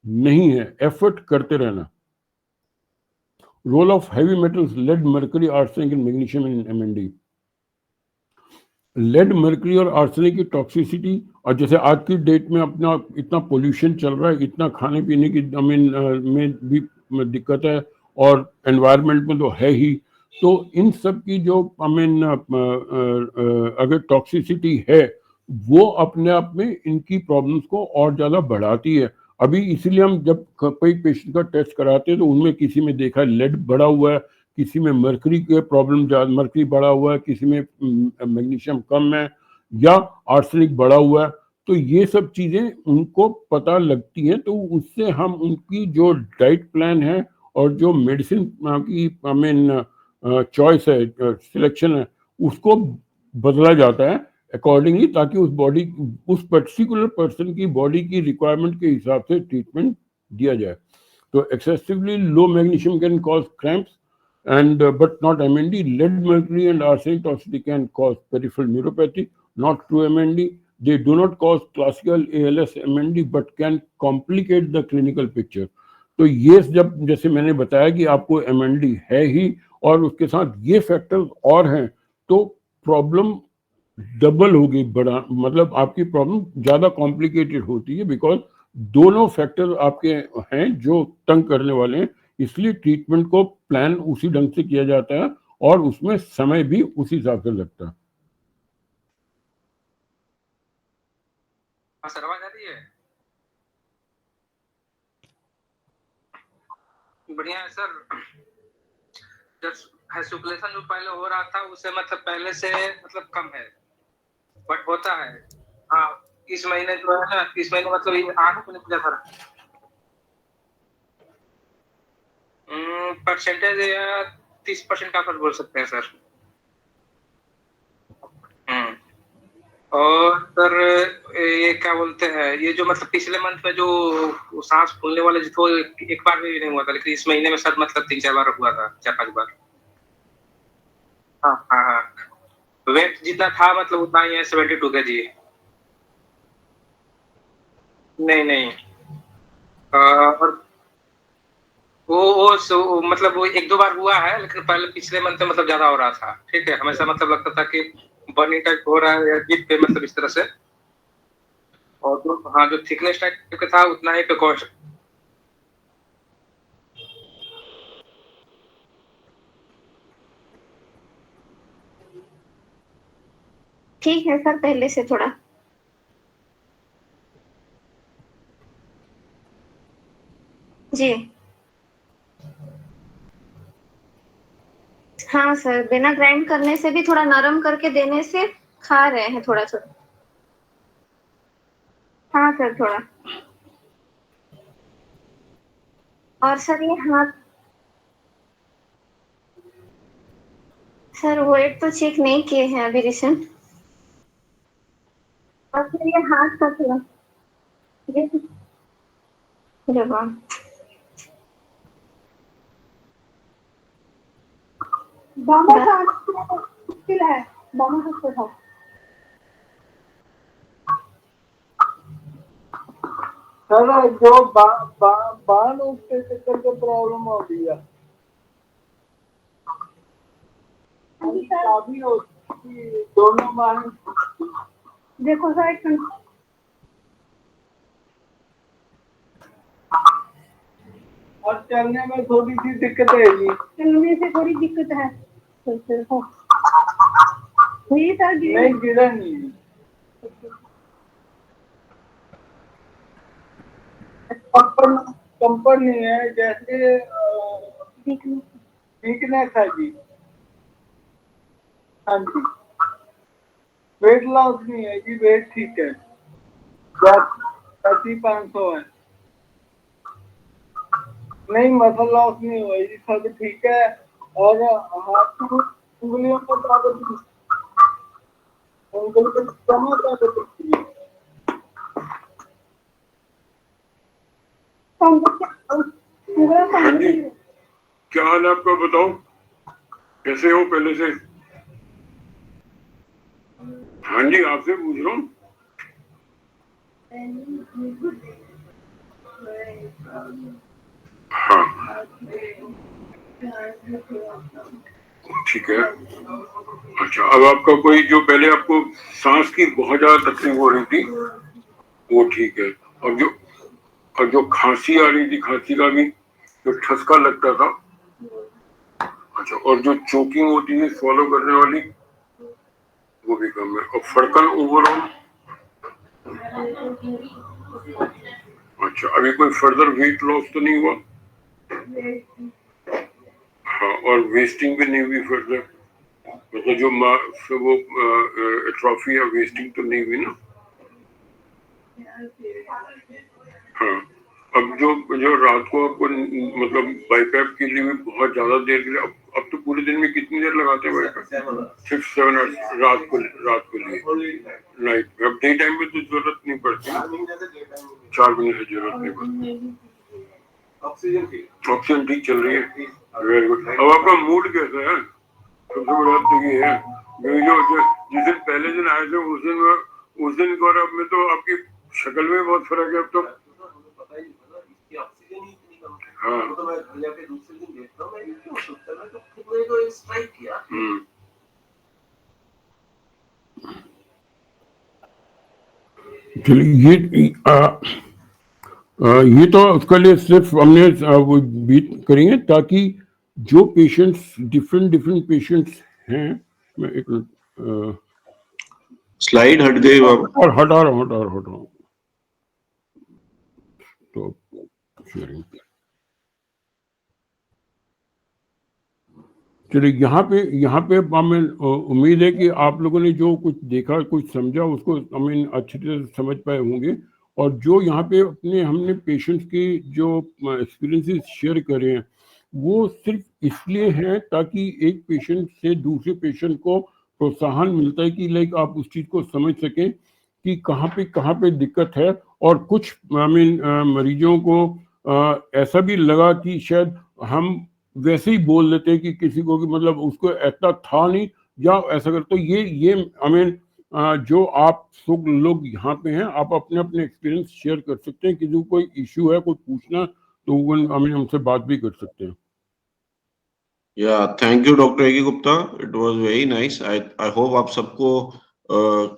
नहीं है, एफर्ट करते रहना। Role of heavy metals, lead, mercury, arsenic and magnesium in MND. Lead, mercury और आर्सेनिक की टॉक्सिसिटी, और जैसे आज की डेट में अपना इतना पोल्यूशन चल रहा है, इतना खाने पीने की में भी दिक्कत है, और एनवायरनमेंट में तो है ही, तो इन सब की जो अगर टॉक्सिसिटी है, वो अपने आप में इनकी प्रॉब्लम्स को और ज़्यादा बढ़ाती है। अभी इसीलिए हम जब कोई पेशेंट का टेस्ट कराते हैं तो उनमें किसी में देखा है लेड बढ़ा हुआ है, किसी में मर्करी के प्रॉब्लम, मर्करी बढ़ा हुआ है, किसी में मैग्नीशियम कम है, या आर्सेनिक बढ़ा हुआ है। तो ये सब चीजें उनको पता लगती हैं, तो उससे हम उनकी जो डाइट प्लान है और जो मेडिसिन की चॉइस है, सिलेक्शन है, उसको बदला जाता है अकॉर्डिंगली, ताकि उस पर्टिकुलर पर्सन की बॉडी की रिक्वायरमेंट के हिसाब से ट्रीटमेंट दिया जाए। तो excessively low magnesium can cause cramps but not MND. Lead, mercury, and arsenic toxicity can cause peripheral neuropathy, not true MND. They do not cause classical ALS MND, but can complicate the clinical picture. तो ये जब, जैसे मैंने बताया कि आपको MND है ही, और उसके साथ ये फैक्टर्स और हैं, तो प्रॉब्लम डबल होगी, बड़ा मतलब आपकी प्रॉब्लम ज्यादा कॉम्प्लिकेटेड होती है, बिकॉज दोनों फैक्टर आपके हैं जो तंग करने वाले हैं। इसलिए ट्रीटमेंट को प्लान उसी ढंग से किया जाता है, और उसमें समय भी उसी हिसाब से लगता है। सर आवाज आ रही है? बढ़िया है सर। जब सर्कुलेशन जो पहले हो रहा था उससे मतलब पहले से मतलब कम है, बट होता है। हाँ, इस महीने जो है ना, इस महीने मतलब आने को निकला था परसेंटेज 30% का कुछ बोल सकते हैं सर। और सर ये क्या बोलते हैं, ये जो मतलब पिछले मंथ में जो सांस फूलने वाले जो एक बार भी नहीं हुआ था, लेकिन इस महीने में सर मतलब 3-4 बार हुआ था, 4-5 बार। हाँ हाँ हाँ, वेट जितना था मतलब उतना ही है, 72 kg। नहीं नहीं, और मतलब वो 1-2 बार हुआ है, लेकिन पहले पिछले मंथ में मतलब ज्यादा हो रहा था। ठीक है, हमेशा मतलब लगता था कि बर्निंग टाइप हो रहा है या गिट पे, मतलब इस तरह से। और जो हाँ, जो थिकनेस टाइप का था उतना ही पे कॉस्ट। ठीक है सर, पहले से थोड़ा। जी हाँ सर, बिना ग्राइंड करने से भी थोड़ा नरम करके देने से खा रहे हैं थोड़ा थोड़ा। हाँ सर, थोड़ा। और सर ये हाथ, सर वेट तो चेक नहीं किए हैं अभी रिसेंट। और फिर ये हाथ का थोड़ा, ये अरे वाह, बामा हाथ मुश्किल है, बामा हाथ पे था। सर जो बाण उसके चक्कर के प्रॉब्लम हो गई है, अभी दोनों बाण देखो सर, और चलने में थोड़ी सी दिक्कत है जी, चलने से थोड़ी दिक्कत है। नहीं सर, नहीं गिरा नहीं। कंपन नहीं है, जैसे वीकनेस है जी। हाँ जी, वेट लॉस नहीं है जी, वेट ठीक है, 500 है। नहीं, मसल लॉस नहीं हुआ जी, सब ठीक है। और हाथ उंगलियों को ताकत, उंगली को कम ताकत दिखती है। हाँ जी, क्या हाल है आपका, बताओ कैसे हो पहले से? हाँ जी, आपसे पूछ रहा हूँ। हाँ ठीक है। अच्छा, अब आपका कोई जो पहले आपको सांस की बहुत ज्यादा तकलीफ हो रही थी वो ठीक है, और जो खांसी आ रही थी, खांसी का भी जो ठसका लगता था, अच्छा, और जो चोकिंग होती है फॉलो करने वाली वो भी कम है, और फड़कन ओवरऑल। अच्छा, अभी कोई फर्दर वेट लॉस तो नहीं हुआ? हाँ, और वेस्टिंग भी नहीं हुई फर्दर, मतलब जो वो एट्रोफी या वेस्टिंग तो नहीं हुई ना? हाँ, अब जो रात को आपको मतलब बाइपैप के लिए भी बहुत ज्यादा देर के लिए, अब तो पूरे दिन में कितनी देर लगाते हैं बाइपैप? 6-7 आवर्स रात को लिए नाइट में। अब डे टाइम में तो जरूरत नहीं पड़ती, 4 महीने से जरूरत नहीं पड़ती। ऑक्सीजन ठीक चल रही है, वेरी गुड। अब आपका मूड कैसा है? सबसे बड़ा तो ये है, जिस दिन पहले दिन आए थे उस दिन और अब में तो आपकी शक्ल में बहुत फर्क है अब तो। हाँ, चलिए ये तो उसके लिए सिर्फ हमने वो बीट करेंगे ताकि जो पेशेंट्स डिफरेंट पेशेंट्स हैं, मैं एक मिनट स्लाइड हट गई और हटा रहा हूँ तो शेयरिंग। चलिए यहाँ पे हमें उम्मीद है कि आप लोगों ने जो कुछ देखा, कुछ समझा, उसको हमें अच्छी तरह से समझ पाए होंगे। और जो यहाँ पे हमने पेशेंट्स की जो एक्सपीरियंसेस शेयर करे हैं वो सिर्फ इसलिए हैं ताकि एक पेशेंट से दूसरे पेशेंट को प्रोत्साहन मिलता है कि लाइक आप उस चीज़ को समझ सकें कि कहाँ पे दिक्कत है। और कुछ मरीजों को ऐसा भी लगा कि शायद हम वैसे ही बोल देते हैं कि किसी को कि मतलब उसको ऐसा था नहीं या ऐसा कर, तो ये जो आप सब लोग यहाँ पे हैं, आप अपने अपने एक्सपीरियंस शेयर कर सकते हैं। किसी को कोई इश्यू है, कोई पूछना, तो वो हमसे बात भी कर सकते हैं। थैंक यू डॉक्टर ए के Gupta, it was very nice. I hope आप सबको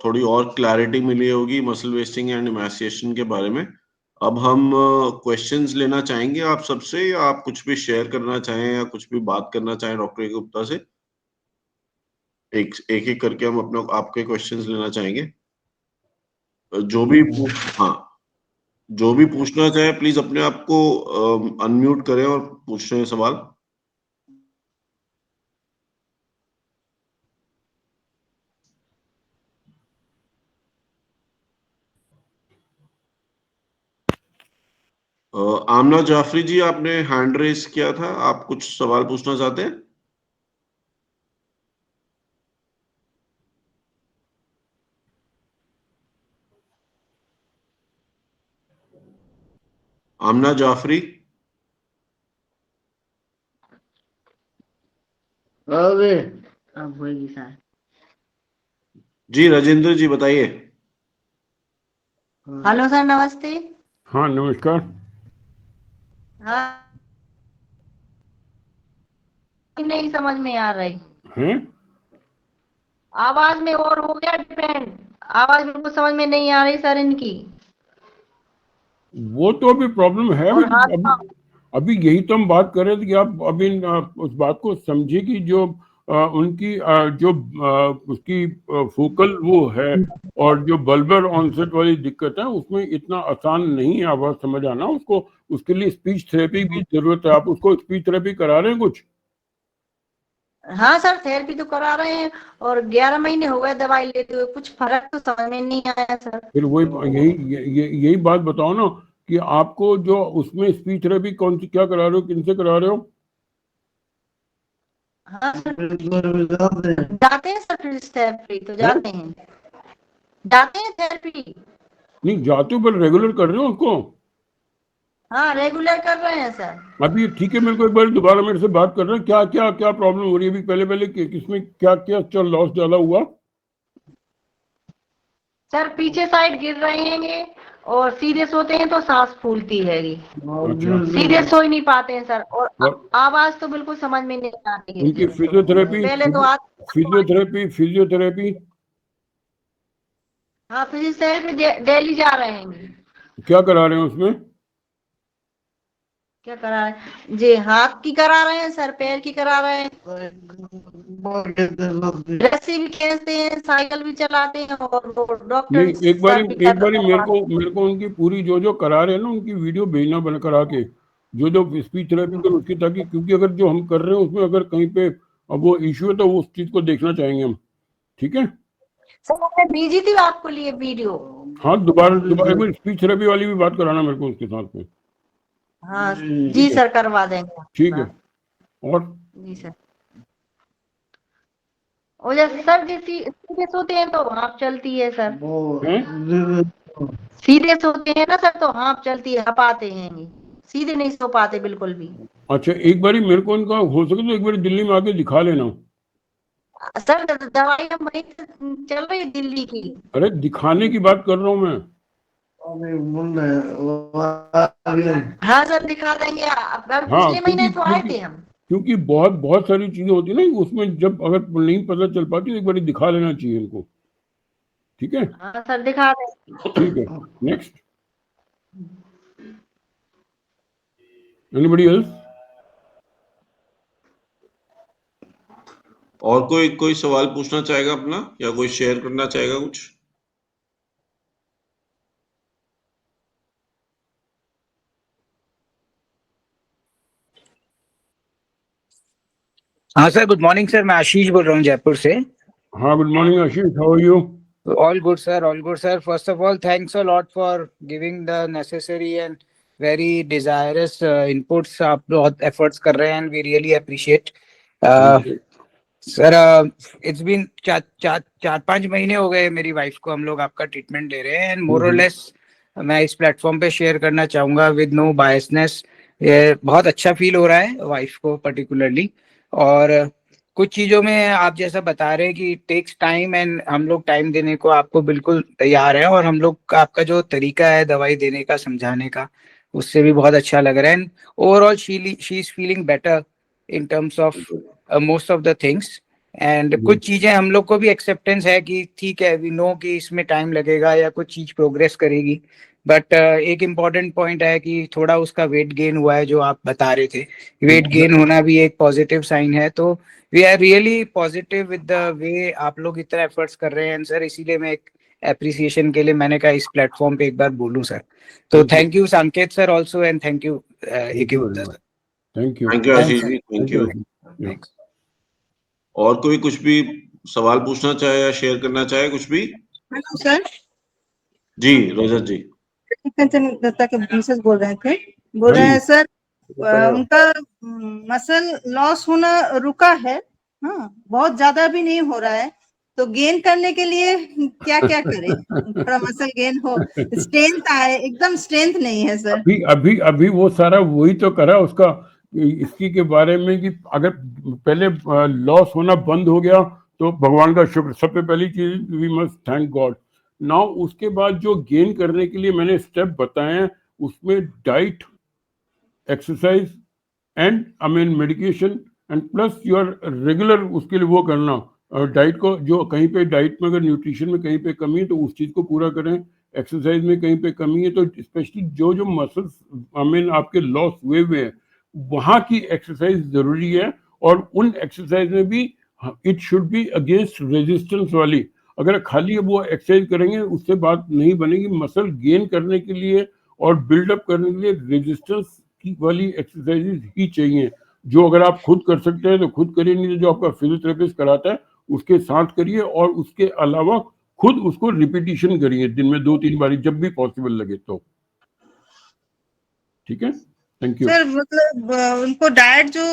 थोड़ी और क्लैरिटी मिली होगी मसल वेस्टिंग एंड इमैसिएशन के बारे में। अब हम क्वेश्चंस लेना चाहेंगे आप सबसे, या आप कुछ भी शेयर करना चाहें या कुछ भी बात करना चाहें डॉक्टर ए के गुप्ता से? एक करके हम अपने आपके क्वेश्चंस लेना चाहेंगे। हाँ, जो भी पूछना चाहे प्लीज अपने आप को अनम्यूट करें और पूछ रहे हैं सवाल। आमना जाफरी जी, आपने हैंड रेस किया था, आप कुछ सवाल पूछना चाहते हैं? आमना जाफरी। जी राजेंद्र जी बताइए। हेलो सर, नमस्ते। हाँ नमस्कार। हाँ, नहीं समझ में आ रही हैं? आवाज में और हो गया डिपेंड। आवाज बिल्कुल समझ में नहीं आ रही सर इनकी। वो तो अभी प्रॉब्लम है, और हाथ अभी यही तो हम बात कर रहे थे कि आप अभी उस बात को समझिए कि जो उनकी जो उसकी फोकल वो है और जो बल्बर ऑनसेट वाली दिक्कत है उसमें इतना आसान नहीं है आवाज समझ आना उसको। उसके लिए स्पीच थेरेपी की जरूरत है। आप उसको स्पीच थेरेपी करा रहे हैं कुछ? हाँ सर, थेरेपी तो करा रहे हैं और 11 महीने हो गए दवाई लेते हुए, कुछ फर्क तो समझ में नहीं आया सर। फिर वही यही बात बताओ ना कि आपको जो उसमें स्पीच थेरेपी कौन सी क्या करा रहे हो, किनसे करा रहे हो? हाँ सर, जाते हैं सर थेरेपी तो जाते हैं थेरेपी। नहीं जाते हो पर रेगुलर कर रहे हो उसको? हाँ रेगुलर कर रहे हैं सर। अभी ठीक है, मेरे को एक बार दोबारा मेरे से बात कर रहे हैं, क्या प्रॉब्लम हो रही है अभी? पहले किसमें क्या क्या लॉस ज्यादा हुआ? सर पीछे साइड गिर रहे हैं और सीधे सोते हैं तो सांस फूलती है, अच्छा, सीधे सो ही नहीं पाते हैं सर, और और आवाज तो बिल्कुल समझ में नहीं आती है। उनकी फिजियोथेरेपी पहले तो फिजियोथेरेपी हाँ फिजियोथेरेपी डेली जा रहे हैं। क्या करा रहे हैं उसमें? क्या करा रहे हैं जी? हाथ की करा रहे हैं सर, पैर की करा रहे हैं, रस्सी भी खींचते हैं, साइकिल भी चलाते हैं, और वो डॉक्टर नहीं, एक बारी मेरे करवा को उनकी पूरी जो करा रहे हैं ना उनकी वीडियो भेजना बना करा के, जो स्पीच थेरेपी कर उसकी, ताकि क्योंकि अगर जो हम कर रहे हैं उसमें अगर कहीं पे अब वो इश्यू है तो उस चीज को देखना चाहेंगे हम। ठीक है सर, मैंने भेजी थी आपको लिए वीडियो। हाँ, दोबारा एक बार स्पीच थेरेपी वाली भी बात कराना मेरे को उसके साथ में। हाँ जी सर, करवा देंगे। ठीक है। और जी सर, और जैसे सर जी सीधे सोते हैं तो हाँफ चलती है सर, सीधे सोते हैं ना सर तो हाँफ चलती है, हपाते हैं, सीधे नहीं सो पाते बिल्कुल भी। अच्छा, एक बारी मेरे को इनका हो सके तो एक बार दिल्ली में आके दिखा लेना। सर दवाई हम वहीं चल रही है दिल्ली की। अरे दिखाने की बात कर रहा हूँ मैं। हाँ सर दिखा देंगे, पिछले महीने तो आए थे हम। क्योंकि बहुत सारी चीजें होती है ना उसमें, जब अगर नहीं पता चल पाती तो एक बार दिखा लेना चाहिए इनको। ठीक है। हाँ सर दिखा देंगे। ठीक है, नेक्स्ट। Anybody else? और कोई सवाल पूछना चाहेगा अपना, या कोई शेयर करना चाहेगा कुछ? हाँ सर, गुड मॉर्निंग सर, मैं आशीष बोल रहा हूँ जयपुर से। हाँ, good morning Ashish, how are you? All good sir, all good sir. First of all, thanks a lot for giving the necessary and very desirous inputs. आप बहुत efforts कर रहे हैं and we really appreciate. Sir it's been 4-5 महीने हो गए मेरी wife को हम लोग आपका ट्रीटमेंट ले रहे हैं, and more or less मैं इस प्लेटफॉर्म पे शेयर करना चाहूंगा with no biasness. ये बहुत अच्छा फील हो रहा है वाइफ को पर्टिकुलरली, और कुछ चीजों में आप जैसा बता रहे हैं कि टेक्स टाइम, एंड हम लोग टाइम देने को आपको बिल्कुल तैयार है, और हम लोग आपका जो तरीका है दवाई देने का, समझाने का, उससे भी बहुत अच्छा लग रहा है। And overall she is feeling better in terms of most of the things. And कुछ चीजें हम लोग को भी एक्सेप्टेंस है कि ठीक है, वी नो कि इसमें टाइम लगेगा या कुछ चीज प्रोग्रेस करेगी, बट एक इम्पॉर्टेंट पॉइंट है कि थोड़ा उसका वेट गेन हुआ है, जो आप बता रहे थे। वेट गेन होना भी एक पॉजिटिव साइन है, तो we are really positive with the way आप लोग इतना एफर्ट्स कर रहे हैं सर। इसीलिए मैं एक एप्रिसिएशन के लिए मैंने कहा इस प्लेटफॉर्म पे एक बार बोलूं सर। तो thank you Sanket sir also, and thank you AK Gupta sir. Thank you Ashish ji, thank you. और कोई कुछ भी सवाल पूछना चाहे या शेयर करना चाहे कुछ भी? हेलो सर जी, रजत जी दत्ता के मिसेस बोल रहे हैं सर। उनका मसल लॉस होना रुका है, हाँ, बहुत ज्यादा भी नहीं हो रहा है, तो गेन करने के लिए क्या क्या करें? थोड़ा मसल गेन हो, स्ट्रेंथ आए। एकदम स्ट्रेंथ नहीं है सर। अभी वो सारा वही तो करा उसका, इसकी के बारे में कि अगर पहले लॉस होना बंद हो गया तो भगवान का शुक्र, सबसे पहली चीज we must thank God. Now उसके बाद जो गेन करने के लिए मैंने स्टेप बताए हैं, उसमें diet, exercise and medication, and plus your regular उसके लिए वो करना, डाइट को, जो कहीं पे डाइट में अगर न्यूट्रिशन में कहीं पे कमी है तो उस चीज को पूरा करें, एक्सरसाइज में कहीं पे कमी है तो स्पेशली जो मसल्स आपके लॉस हुए हैं वहां की एक्सरसाइज जरूरी है, और उन एक्सरसाइज में भी it should be against resistance वाली। अगर खाली वो एक्सरसाइज करेंगे उससे बात नहीं बनेगी। मसल गेन करने के लिए और बिल्डअप करने के लिए रेजिस्टेंस की वाली एक्सरसाइजेज ही चाहिए, जो अगर आप खुद कर सकते हैं तो खुद करिए, नहीं तो जो आपका फिजियोथेरेपिस्ट कराता है उसके साथ करिए, और उसके अलावा खुद उसको रिपीटिशन करिए दिन में 2-3 बारी जब भी पॉसिबल लगे तो। ठीक है, थैंक यू सर। मतलब उनको डाइट जो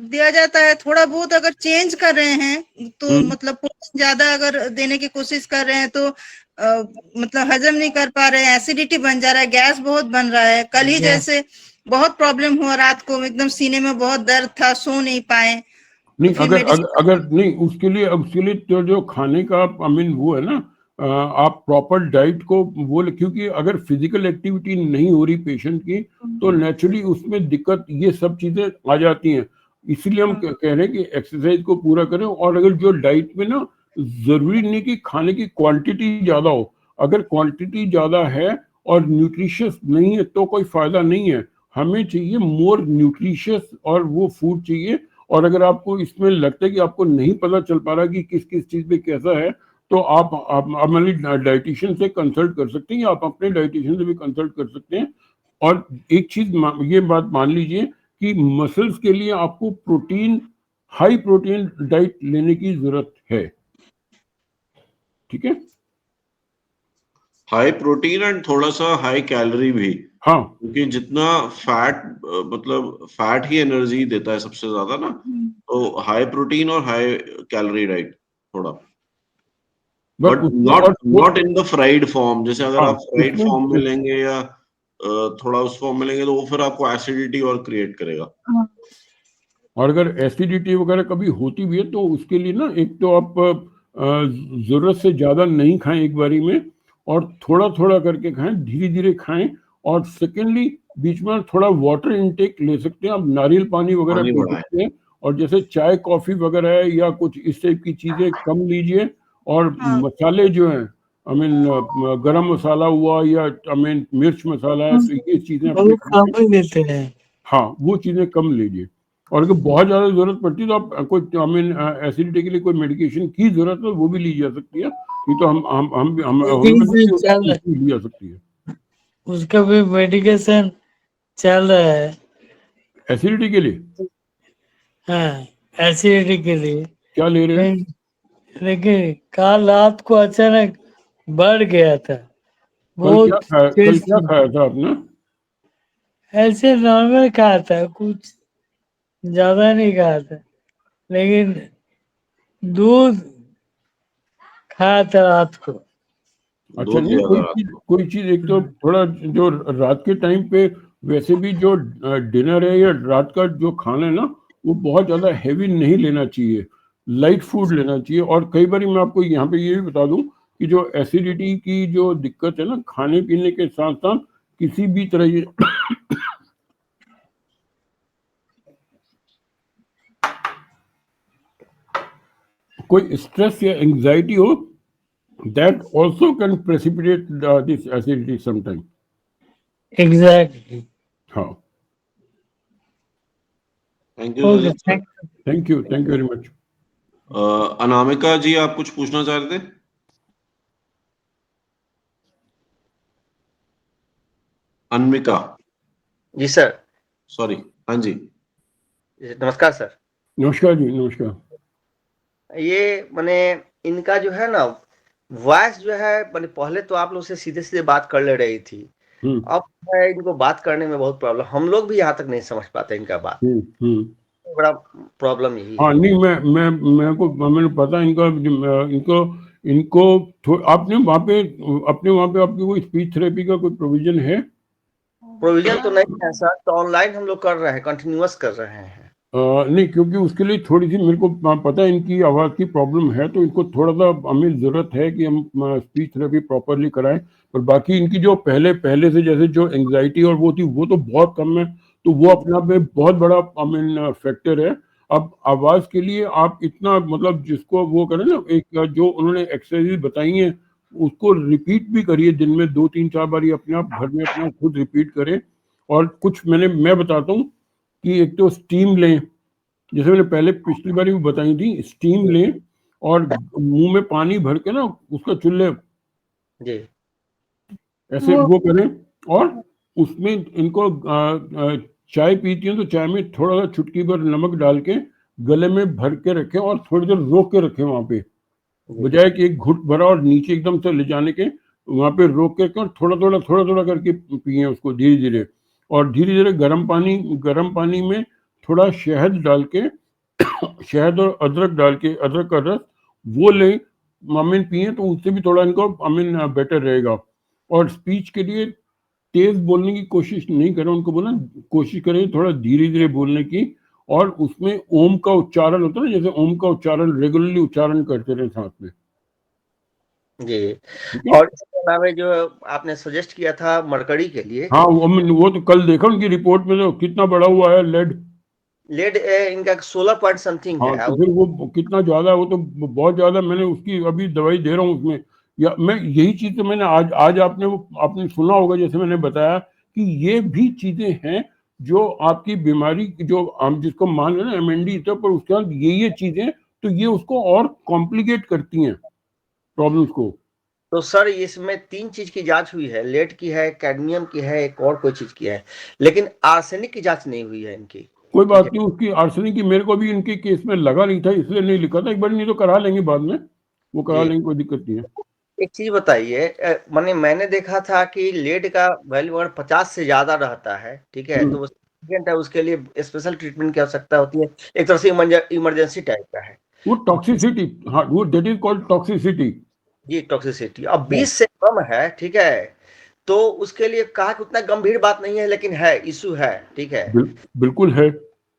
दिया जाता है थोड़ा बहुत अगर चेंज कर रहे हैं तो मतलब ज्यादा अगर देने की कोशिश कर रहे हैं तो मतलब हजम नहीं कर पा रहे हैं, एसिडिटी बन जा रहा है, गैस बहुत बन रहा है। कल ही जैसे बहुत प्रॉब्लम हुआ, रात को एकदम सीने में बहुत दर्द था, सो नहीं पाए। नहीं, अगर नहीं उसके लिए तो जो खाने का वो है ना, आप प्रॉपर डाइट को बोले, क्योंकि अगर फिजिकल एक्टिविटी नहीं हो रही पेशेंट की तो नेचुरली उसमें दिक्कत ये सब चीजें आ जाती हैं। इसलिए हम कह रहे हैं कि एक्सरसाइज को पूरा करें। और अगर जो डाइट में ना, जरूरी नहीं कि खाने की क्वांटिटी ज्यादा हो, अगर क्वांटिटी ज्यादा है और न्यूट्रिशियस नहीं है तो कोई फायदा नहीं है। हमें चाहिए मोर न्यूट्रिशियस और वो फूड चाहिए। और अगर आपको इसमें लगता है कि आपको नहीं पता चल पा रहा कि किस किस चीज पे कैसा है, तो आप हमारी डाइटिशियन से कंसल्ट कर सकते हैं या आप अपने डाइटिशियन से भी कंसल्ट कर सकते हैं। और एक चीज ये बात मान लीजिए कि मसल्स के लिए आपको प्रोटीन, हाई प्रोटीन डाइट लेने की जरूरत है। ठीक है, हाई प्रोटीन एंड थोड़ा सा हाई कैलोरी भी। हाँ, क्योंकि जितना फैट, मतलब फैट ही एनर्जी देता है सबसे ज्यादा ना, तो हाई प्रोटीन और हाई कैलोरी डाइट थोड़ा, but not in the fried form. जैसे अगर आप फ्राइड फॉर्म में लेंगे या थोड़ा उस फॉर्म में लेंगे तो वो फिर आपको एसिडिटी और क्रिएट करेगा। और अगर एसिडिटी वगैरह कभी होती भी है तो उसके लिए ना, एक तो आप जरूरत से ज्यादा नहीं खाएं एक बारी में, और थोड़ा थोड़ा करके खाएं, धीरे धीरे खाएं। और सेकेंडली बीच में थोड़ा वाटर इनटेक ले सकते हैं आप, नारियल पानी वगैरह पी सकते हैं। और जैसे चाय कॉफी वगैरह है या कुछ इस टाइप की चीजें कम लीजिए। और मसाले जो हैं, आई मीन गरम मसाला हुआ या मिर्च मसाला है, तो ये चीजें देते हैं। हाँ, वो चीजें कम लीजिए। और अगर बहुत ज्यादा जरूरत पड़ती है तो आप कोई एसिडिटी के लिए कोई मेडिकेशन की जरूरत है वो भी ली जा सकती है। ये तो हम ली जा सकती है। उसका भी मेडिकेशन चल रहा है एसिडिटी के लिए। हाँ, एसिडिटी के लिए क्या ले रहे हैं? लेकिन कल रात को अचानक बढ़ गया था। कल क्या खाया था आपने? ऐसे नॉर्मल खाया था, कुछ ज्यादा नहीं खाया था, लेकिन दूध खाया था रात को। अच्छा, नहीं, कोई चीज एक तो थोड़ा जो रात के टाइम पे वैसे भी जो डिनर है या रात का जो खाना है ना, वो बहुत ज्यादा हैवी नहीं लेना चाहिए, लाइट फूड लेना चाहिए। और कई बार मैं आपको यहाँ पे ये भी बता दूं कि जो एसिडिटी की जो दिक्कत है ना, खाने पीने के साथ साथ किसी भी तरह कोई स्ट्रेस या एंजाइटी हो, that also can precipitate this acidity sometime. Exactly. हाँ, thank you, thank you very much. Anamika ji, आप कुछ पूछना चाह रहे थे? अनमिका जी सर। सॉरी, हाँ जी, नमस्कार सर। नमस्कार जी, नमस्कार। ये मैंने इनका जो है ना वॉइस जो है, मैंने पहले तो आप लोग से सीधे सीधे बात कर ले रही थी, अब इनको बात करने में बहुत प्रॉब्लम, हम लोग भी यहाँ तक नहीं समझ पाते इनका बात। बड़ा प्रॉब्लम यही है। हाँ, नहीं, मैंने पता इनको आपने वहाँ पे आपकी कोई स्पीच थेरेपी का कोई प्रोविजन है? प्रोविजन तो नहीं है सर, तो ऑनलाइन हम लोग कर रहे हैं, कंटिन्यूअस कर रहे हैं। नहीं, क्योंकि उसके लिए थोड़ी सी मेरे को पता है इनकी आवाज़ की प्रॉब्लम है, तो इनको थोड़ा सा हमें ज़रूरत है कि हम स्पीच थेरेपी प्रॉपरली कराएं। पर बाकी इनकी जो पहले से जैसे जो एंग्जाइटी और वो थी, वो तो बहुत कम है, तो वो अपने आप में बहुत बड़ा फैक्टर है। अब आवाज़ के लिए आप इतना, मतलब जिसको वो करें ना, एक जो उन्होंने एक्सरसाइज बताई हैं उसको रिपीट भी करिए, दिन में 2-3-4 बार अपने आप घर में अपना खुद रिपीट करें। और कुछ मैं बताता हूँ कि एक तो स्टीम लें, जैसे मैंने पहले पिछली बार भी बताई थी, स्टीम लें और मुंह में पानी भर के ना उसका चुल्ले जी ऐसे वो करें। और उसमें इनको चाय पीती हैं तो चाय में थोड़ा सा चुटकी भर नमक डाल के गले में भर के रखें और थोड़ी देर रोक के रखें वहां पे, बजाय कि एक घुट भरा और नीचे एकदम से ले जाने के, वहां पे रोक के और थोड़ा थोड़ा करके पिए उसको धीरे धीरे। और धीरे धीरे गर्म पानी में थोड़ा शहद डाल के शहद और अदरक डाल के, अदरक का रस वो ले पिए, तो उससे भी थोड़ा इनको बेटर रहेगा। और स्पीच के लिए तेज बोलने की कोशिश नहीं करें, उनको बोलना कोशिश करें थोड़ा धीरे धीरे बोलने की। और उसमें ओम का उच्चारण होता है ना, जैसे ओम का उच्चारण रेगुलरली उच्चारण करते रहे साथ में। जी। ठीक है। और इसके अलावा जो आपने सजेस्ट किया था मरकरी के लिए, हाँ वो तो कल देखा उनकी रिपोर्ट में, तो कितना बढ़ा हुआ है लेड इनका 16 पॉइंट समथिंग हाँ, है। तो फिर वो कितना ज्यादा है, वो तो बहुत ज्यादा। मैंने उसकी अभी दवाई दे रहा हूँ उसमें, या मैं यही चीज तो मैंने आज आपने सुना होगा, जैसे मैंने बताया कि ये भी चीजें हैं जो आपकी बीमारी जो हम जिसको मान रहे हैं ना एमएनडी, पर उसके बाद ये चीजें, तो ये उसको और कॉम्प्लिकेट करती हैं प्रॉब्लम्स को। तो सर इसमें 3 चीज की जांच हुई है, लेड की है, कैडमियम की है, एक और कोई चीज की है, लेकिन आर्सेनिक की जांच नहीं हुई है इनकी। कोई बात नहीं, उसकी आर्सेनिक की मेरे को भी इनके केस में लगा नहीं था, इसलिए नहीं लिखा था। एक बार नहीं तो करा लेंगे बाद में, वो करा लेंगे, कोई दिक्कत नहीं है। एक चीज बताइए, मैंने देखा था कि लेड का वैल्यू अगर 50 से ज्यादा रहता है, ठीक है, तो वो significant है, उसके लिए स्पेशल ट्रीटमेंट की आवश्यकता होती है, एक तरह से इमरजेंसी टाइप का है वो टॉक्सिसिटी, हाँ वो दैट इज कॉल्ड टॉक्सिसिटी। जी, टॉक्सिसिटी। अब 20 से कम है, ठीक है, तो उसके लिए कहा कि उतना गंभीर बात नहीं है, लेकिन है, इशू है, ठीक है। बिल्कुल है,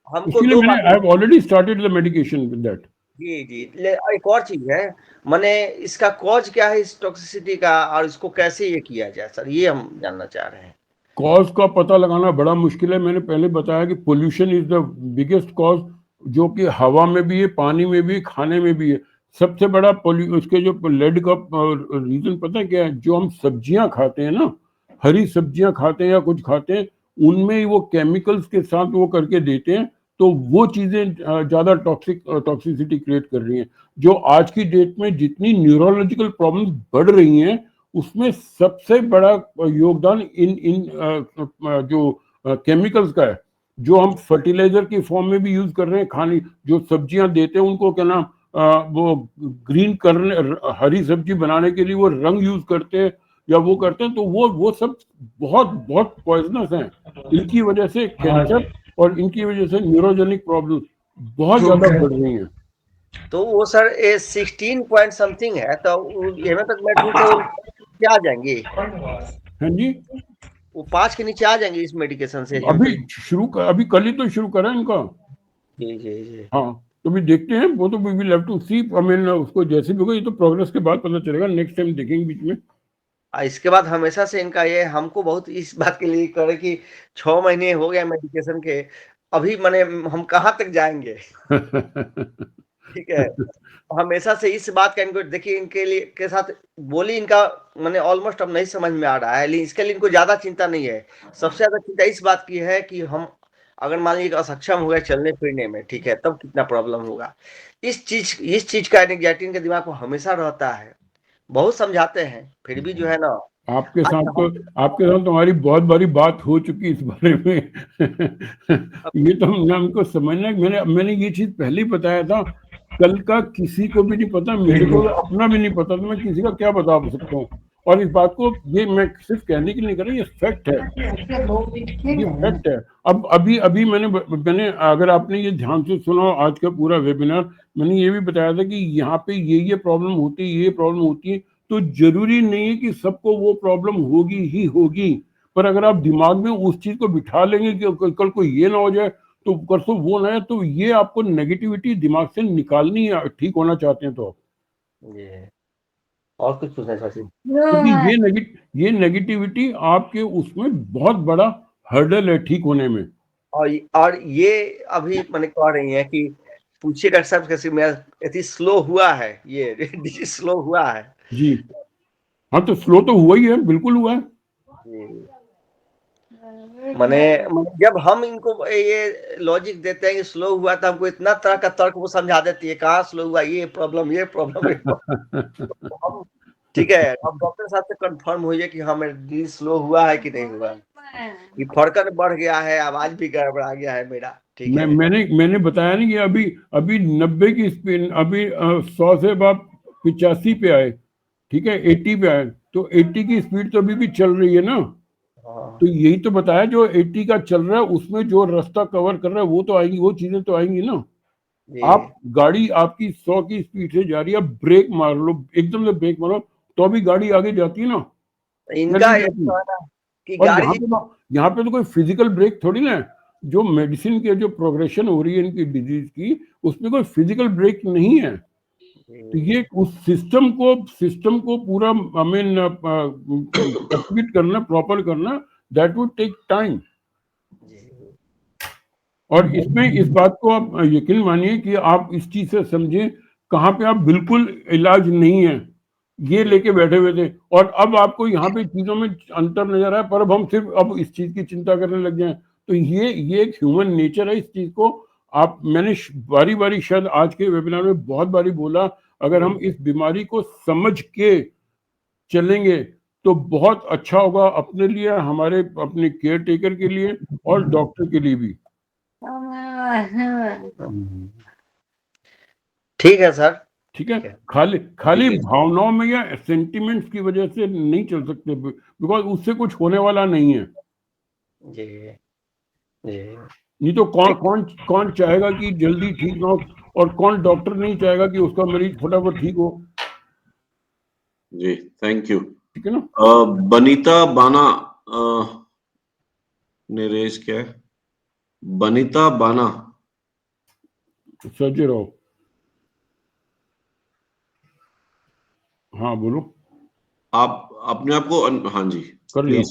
हमको इसलिए 2 मैंने बात I have already started the medication with that. जी। एक और चीज है, माने इसका कॉज क्या है इस टॉक्सिसिटी का, और इसको कैसे ये किया जाए सर, ये हम जानना चाह रहे हैं। कॉज का पता लगाना बड़ा मुश्किल है। मैंने पहले बताया कि pollution is the biggest cause, जो कि हवा में भी है, पानी में भी, खाने में भी है। सबसे बड़ा उसके जो लेड का रीजन पता है क्या है? जो हम सब्जियां खाते हैं ना, हरी सब्जियां खाते हैं या कुछ खाते हैं, उनमें वो केमिकल्स के साथ वो करके देते हैं, तो वो चीजें ज्यादा टॉक्सिसिटी क्रिएट कर रही हैं। जो आज की डेट में जितनी न्यूरोलॉजिकल प्रॉब्लम्स बढ़ रही हैं, उसमें सबसे बड़ा योगदान इन जो केमिकल्स का है, जो हम फर्टिलाइजर की फॉर्म में भी यूज कर रहे हैं। खाने जो सब्जियां देते हैं उनको क्या नाम, वो ग्रीन करने, हरी सब्जी बनाने के लिए वो रंग यूज करते हैं या वो करते हैं, तो वो सब बहुत बहुत पॉइजनस हैं। इनकी वजह से कैंसर और इनकी वजह से न्यूरोजेनिक प्रॉब्लम बहुत ज्यादा बढ़ रही हैं। तो वो सर 16 पॉइंट समथिंग है, तो हेमोपैथ मेडिसिन से वो क्या आ जाएंगे? हाँ जी, वो 5 के नीचे आ जाएंगे इस मेडिकेशन से? अभी कल ही तो शुरू करा इनका। जी। हाँ, तो भी देखते हैं, वो तो we will have to see. I mean उसको जैसे भी होगा, ये तो प्रोग्रेस के बाद पता चलेगा, नेक्स्ट टाइम देखेंगे बीच में। इसके बाद हमेशा से इनका ये हमको बहुत इस बात के लिए करे कि 6 महीने हो गए मेडिकेशन के, अभी माने हम कहाँ तक जाएंगे? ठीक है, हमेशा से इस बात का इनको देखिए, इनके लिए के साथ बोली इनका मैंने ऑलमोस्ट अब नहीं समझ में आ रहा है, लेकिन इसके लिए इनको ज्यादा चिंता नहीं है। सबसे ज्यादा चिंता इस बात की है कि हम अगर मान लीजिए असक्षम हो गए चलने फिरने में, ठीक है, तब कितना प्रॉब्लम होगा। इस चीज का एंग्जाइटी इनके दिमाग में हमेशा रहता है। बहुत समझाते हैं, फिर भी जो है ना, आपके साथ हमारी बहुत बारी बात हो चुकी इस बारे में। ये तो हमको समझना है। मैंने ये चीज पहले ही बताया था, कल का किसी को भी नहीं पता, मेरे को अपना भी नहीं पता, तो मैं किसी का क्या बता सकता हूँ। और इस बात को ये मैं सिर्फ कहने के लिए नहीं कर रहा, ये फैक्ट है, ये फैक्ट है। अब अभी मैंने अगर आपने ये ध्यान से सुना आज का पूरा वेबिनार, मैंने ये भी बताया था कि यहाँ पे ये प्रॉब्लम होती है, ये प्रॉब्लम होती है, तो जरूरी नहीं है कि सबको वो प्रॉब्लम होगी ही होगी। पर अगर आप दिमाग में उस चीज को बिठा लेंगे कि कल को ये ना हो जाए तो परसों वो ना है, तो ये आपको नेगेटिविटी दिमाग से निकालनी है, ठीक होना चाहते हैं तो आप। और कुछ पूछना चाहते हैं? क्योंकि ये नेगेटिविटी आपके उसमें बहुत बड़ा हर्डल है ठीक होने में। और ये अभी मैंने कह रही है कि पूछिएगा सब कैसे मेरा इतनी स्लो हुआ है, ये डिजीज स्लो हुआ है जी। हाँ, तो स्लो तो हुआ ही है, बिल्कुल हुआ है। माने जब हम इनको ये लॉजिक देते हैं कि स्लो हुआ, तो हमको इतना तरह का तर्क वो समझा देती है, कहाँ स्लो हुआ, ये प्रॉब्लम ठीक है। अब डॉक्टर साहब से कंफर्म होइए कि हाँ मेरा डिजीज स्लो हुआ है कि नहीं हुआ, कि फड़कन बढ़ गया है, आवाज भी गड़बड़ा गया है मेरा, ठीक है। मैंने बताया नहीं कि अभी 90 की स्पीड, अभी 100 से आप 85 पे आए, ठीक है, 80 पे आए, तो 80 की स्पीड तो अभी भी चल रही है ना। तो यही तो बताया, जो 80 का चल रहा है उसमें जो रास्ता कवर कर रहा है वो तो आएंगी, वो चीजें तो आएंगी ना। आप गाड़ी आपकी 100 की स्पीड से जा रही है, ब्रेक मार लो, एकदम से ब्रेक मारो तो भी गाड़ी आगे जाती है ना। इनका कि यहाँ पे तो कोई फिजिकल ब्रेक थोड़ी ना है। जो मेडिसिन के जो प्रोग्रेशन हो रही है इनकी डिजीज की, उसमें कोई फिजिकल ब्रेक नहीं है। तो ये उस सिस्टम को पूरा आई मीन कंप्लीट करना, प्रॉपर करना, दैट वुड टेक टाइम। और इसमें इस बात को आप यकीन मानिए कि आप इस चीज से समझें, कहाँ पे आप बिल्कुल इलाज नहीं है, ये लेके बैठे हुए थे, और अब आपको यहाँ पे चीजों में अंतर नजर आया, पर अब हम सिर्फ अब इस चीज की चिंता करने लग गए हैं। तो ये एक ह्यूमन नेचर है। इस चीज को मैंने बारी बारी शायद आज के वेबिनार में बहुत बारी बोला, अगर हम इस बीमारी को समझ के चलेंगे तो बहुत अच्छा होगा अपने लिए, हमारे अपने केयर टेकर के लिए और डॉक्टर के लिए भी। ठीक है सर, ठीक है। खाली भावनाओं में या सेंटिमेंट्स की वजह से नहीं चल सकते, बिकॉज उससे कुछ होने वाला नहीं है। जी जी। नहीं तो कौन चाहेगा कि जल्दी ठीक हो, और कौन डॉक्टर नहीं चाहेगा कि उसका मरीज फटाफट ठीक हो। जी, थैंक यू। ठीक है ना। बनीता बाना ने रेज किया है। बनीता बाना सर्जी राव, हाँ बोलो। आप अपने आप को हाँ जी कर लिया।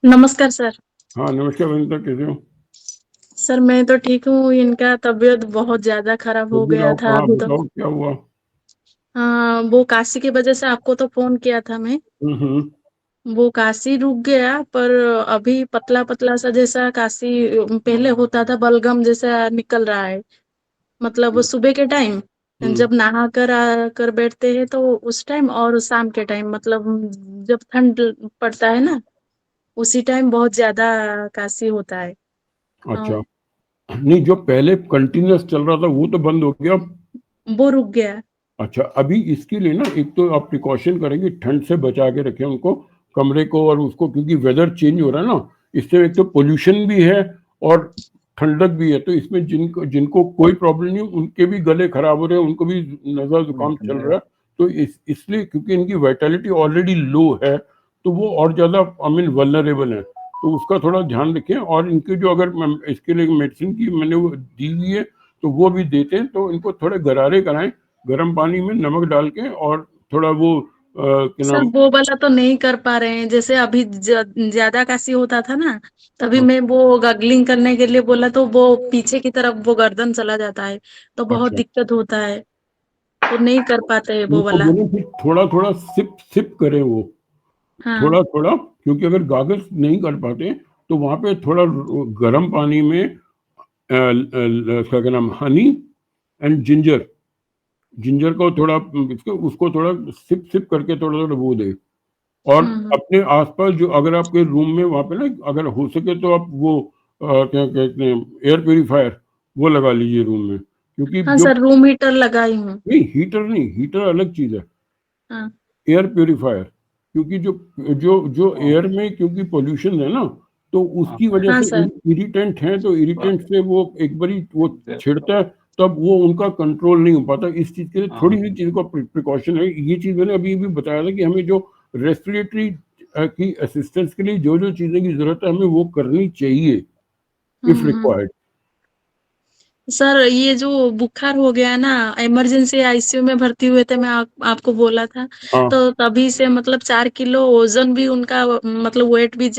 नमस्कार सर। हाँ नमस्कार बनीता, कैसे हो? सर मैं तो ठीक हूँ, इनका तबीयत बहुत ज्यादा खराब हो गया था। हाँ, बताओ क्या हुआ? हाँ, वो काशी की वजह से आपको तो फोन किया था मैं। वो काशी रुक गया, पर अभी पतला पतला सा जैसा काशी पहले होता था, बलगम जैसा निकल रहा है। मतलब वो सुबह के टाइम जब नहा कर आकर बैठते हैं तो उस टाइम, और शाम के टाइम, मतलब जब ठंड पड़ता है ना, उसी टाइम बहुत ज्यादा काशी होता है। अच्छा, नहीं जो पहले कंटिन्यूअस चल रहा था वो तो बंद हो गया, वो रुक गया। अच्छा, अभी इसके लिए ना एक तो आप प्रिकॉशन करेंगे, ठंड से बचा के रखें उनको, कमरे को और उसको, क्योंकि वेदर चेंज हो रहा है ना, इससे एक तो पोल्यूशन भी है और ठंडक भी है। तो इसमें जिनको कोई प्रॉब्लम नहीं, उनके भी गले खराब हो रहे हैं, उनको भी नजर जुकाम चल रहा है। तो इसलिए क्योंकि इनकी वाइटलिटी ऑलरेडी लो है, तो वो और ज्यादा आई मीन वल्नरेबल है, तो उसका थोड़ा ध्यान रखें। और इनके जो अगर इसके लिए मेडिसिन की मैंने वो दी हुई है तो वो भी देते हैं, तो इनको थोड़े गरारे कराएं गर्म पानी में नमक डाल के, और थोड़ा वो सर वो वाला तो नहीं कर पा रहे हैं। जैसे अभी ज्यादा काशी होता था ना, तभी मैं वो गगलिंग करने के लिए बोला तो वो पीछे की तरफ वो गर्दन चला जाता है, तो बहुत दिक्कत होता है, तो नहीं कर पाते है वो वाला। थोड़ा थोड़ा सिप करें वो, हाँ। थोड़ा थोड़ा, क्योंकि अगर गागल्स नहीं कर पाते तो वहां पे थोड़ा गर्म पानी में क्या नाम, हनी एंड जिंजर को थोड़ा उसको थोड़ा सिप करके थोड़ा थोड़ा वो दे। और अपने आसपास जो अगर आपके रूम में वहां पे ना, अगर हो सके तो आप वो क्या कहते हैं, एयर प्यूरिफायर वो लगा लीजिए रूम में, क्योंकि हाँ सर, रूम हीटर लगाई हूँ। नहीं, हीटर नहीं, हीटर अलग चीज है। हाँ। एयर प्यूरिफायर, क्योंकि जो एयर में क्योंकि पोल्यूशन है ना, तो उसकी वजह से इरिटेंट है, तो इरिटेंट से वो एक बारी वो छिड़ता है, तब वो उनका कंट्रोल नहीं हो पाता। इस चीज के लिए थोड़ी सी चीज का प्रिकॉशन है। ये चीज मैंने अभी भी बताया था कि हमें जो रेस्पिरेटरी की असिस्टेंस के लिए जो जो चीजें की जरूरत है हमें वो करनी चाहिए इफ रिक्वायर्ड। सर ये जो बुखार हो गया ना, इमरजेंसी आईसीयू में भर्ती हुए थे, मैं आपको बोला था। तो तभी से मतलब 4 किलो वजन भी उनका, मतलब वेट भी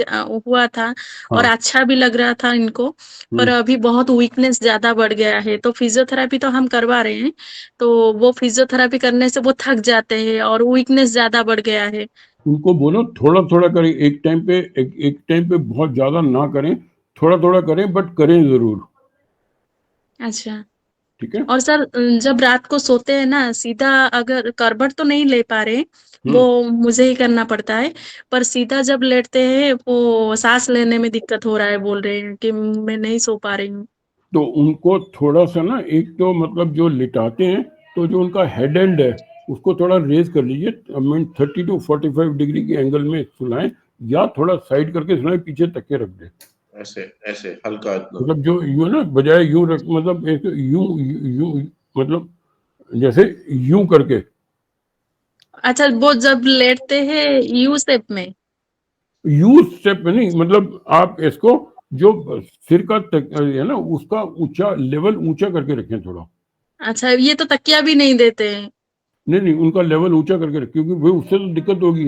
हुआ था, और अच्छा भी लग रहा था इनको। पर अभी बहुत वीकनेस ज्यादा बढ़ गया है, तो फिजियोथेरेपी तो हम करवा रहे हैं, तो वो फिजियोथेरेपी करने से वो थक जाते हैं और वीकनेस ज्यादा बढ़ गया है। उनको बोलो थोड़ा थोड़ा करें, एक टाइम पे बहुत ज्यादा ना करें, थोड़ा थोड़ा करें, बट करें जरूर। अच्छा, ठीक है। और सर जब रात को सोते हैं ना, सीधा अगर करवट तो नहीं ले पा रहे, वो मुझे ही करना पड़ता है, पर सीधा जब लेटते हैं वो सांस लेने में दिक्कत हो रहा है, बोल रहे हैं कि मैं नहीं सो पा रही हूँ। तो उनको थोड़ा सा ना, एक तो मतलब जो लिटाते हैं तो जो उनका हेड एंड है उसको थोड़ा रेज कर लीजिए, 30 to 45 डिग्री के एंगल में सुलाएं, या थोड़ा साइड करके सुलाएं, पीछे तकिए रख दें, ऐसे हल्का, मतलब जो यूं ना, बजाय यूं रख, मतलब एक यूं मतलब जैसे यूं करके। अच्छा, वो जब लेटते हैं यू शेप में? यू स्टेप में नहीं, मतलब आप इसको जो सिर का है ना, उसका ऊंचा लेवल ऊंचा करके रखें थोड़ा। अच्छा, ये तो तकिया भी नहीं देते हैं। नहीं उनका लेवल ऊंचा करके रखे, क्योंकि वो उससे तो दिक्कत होगी,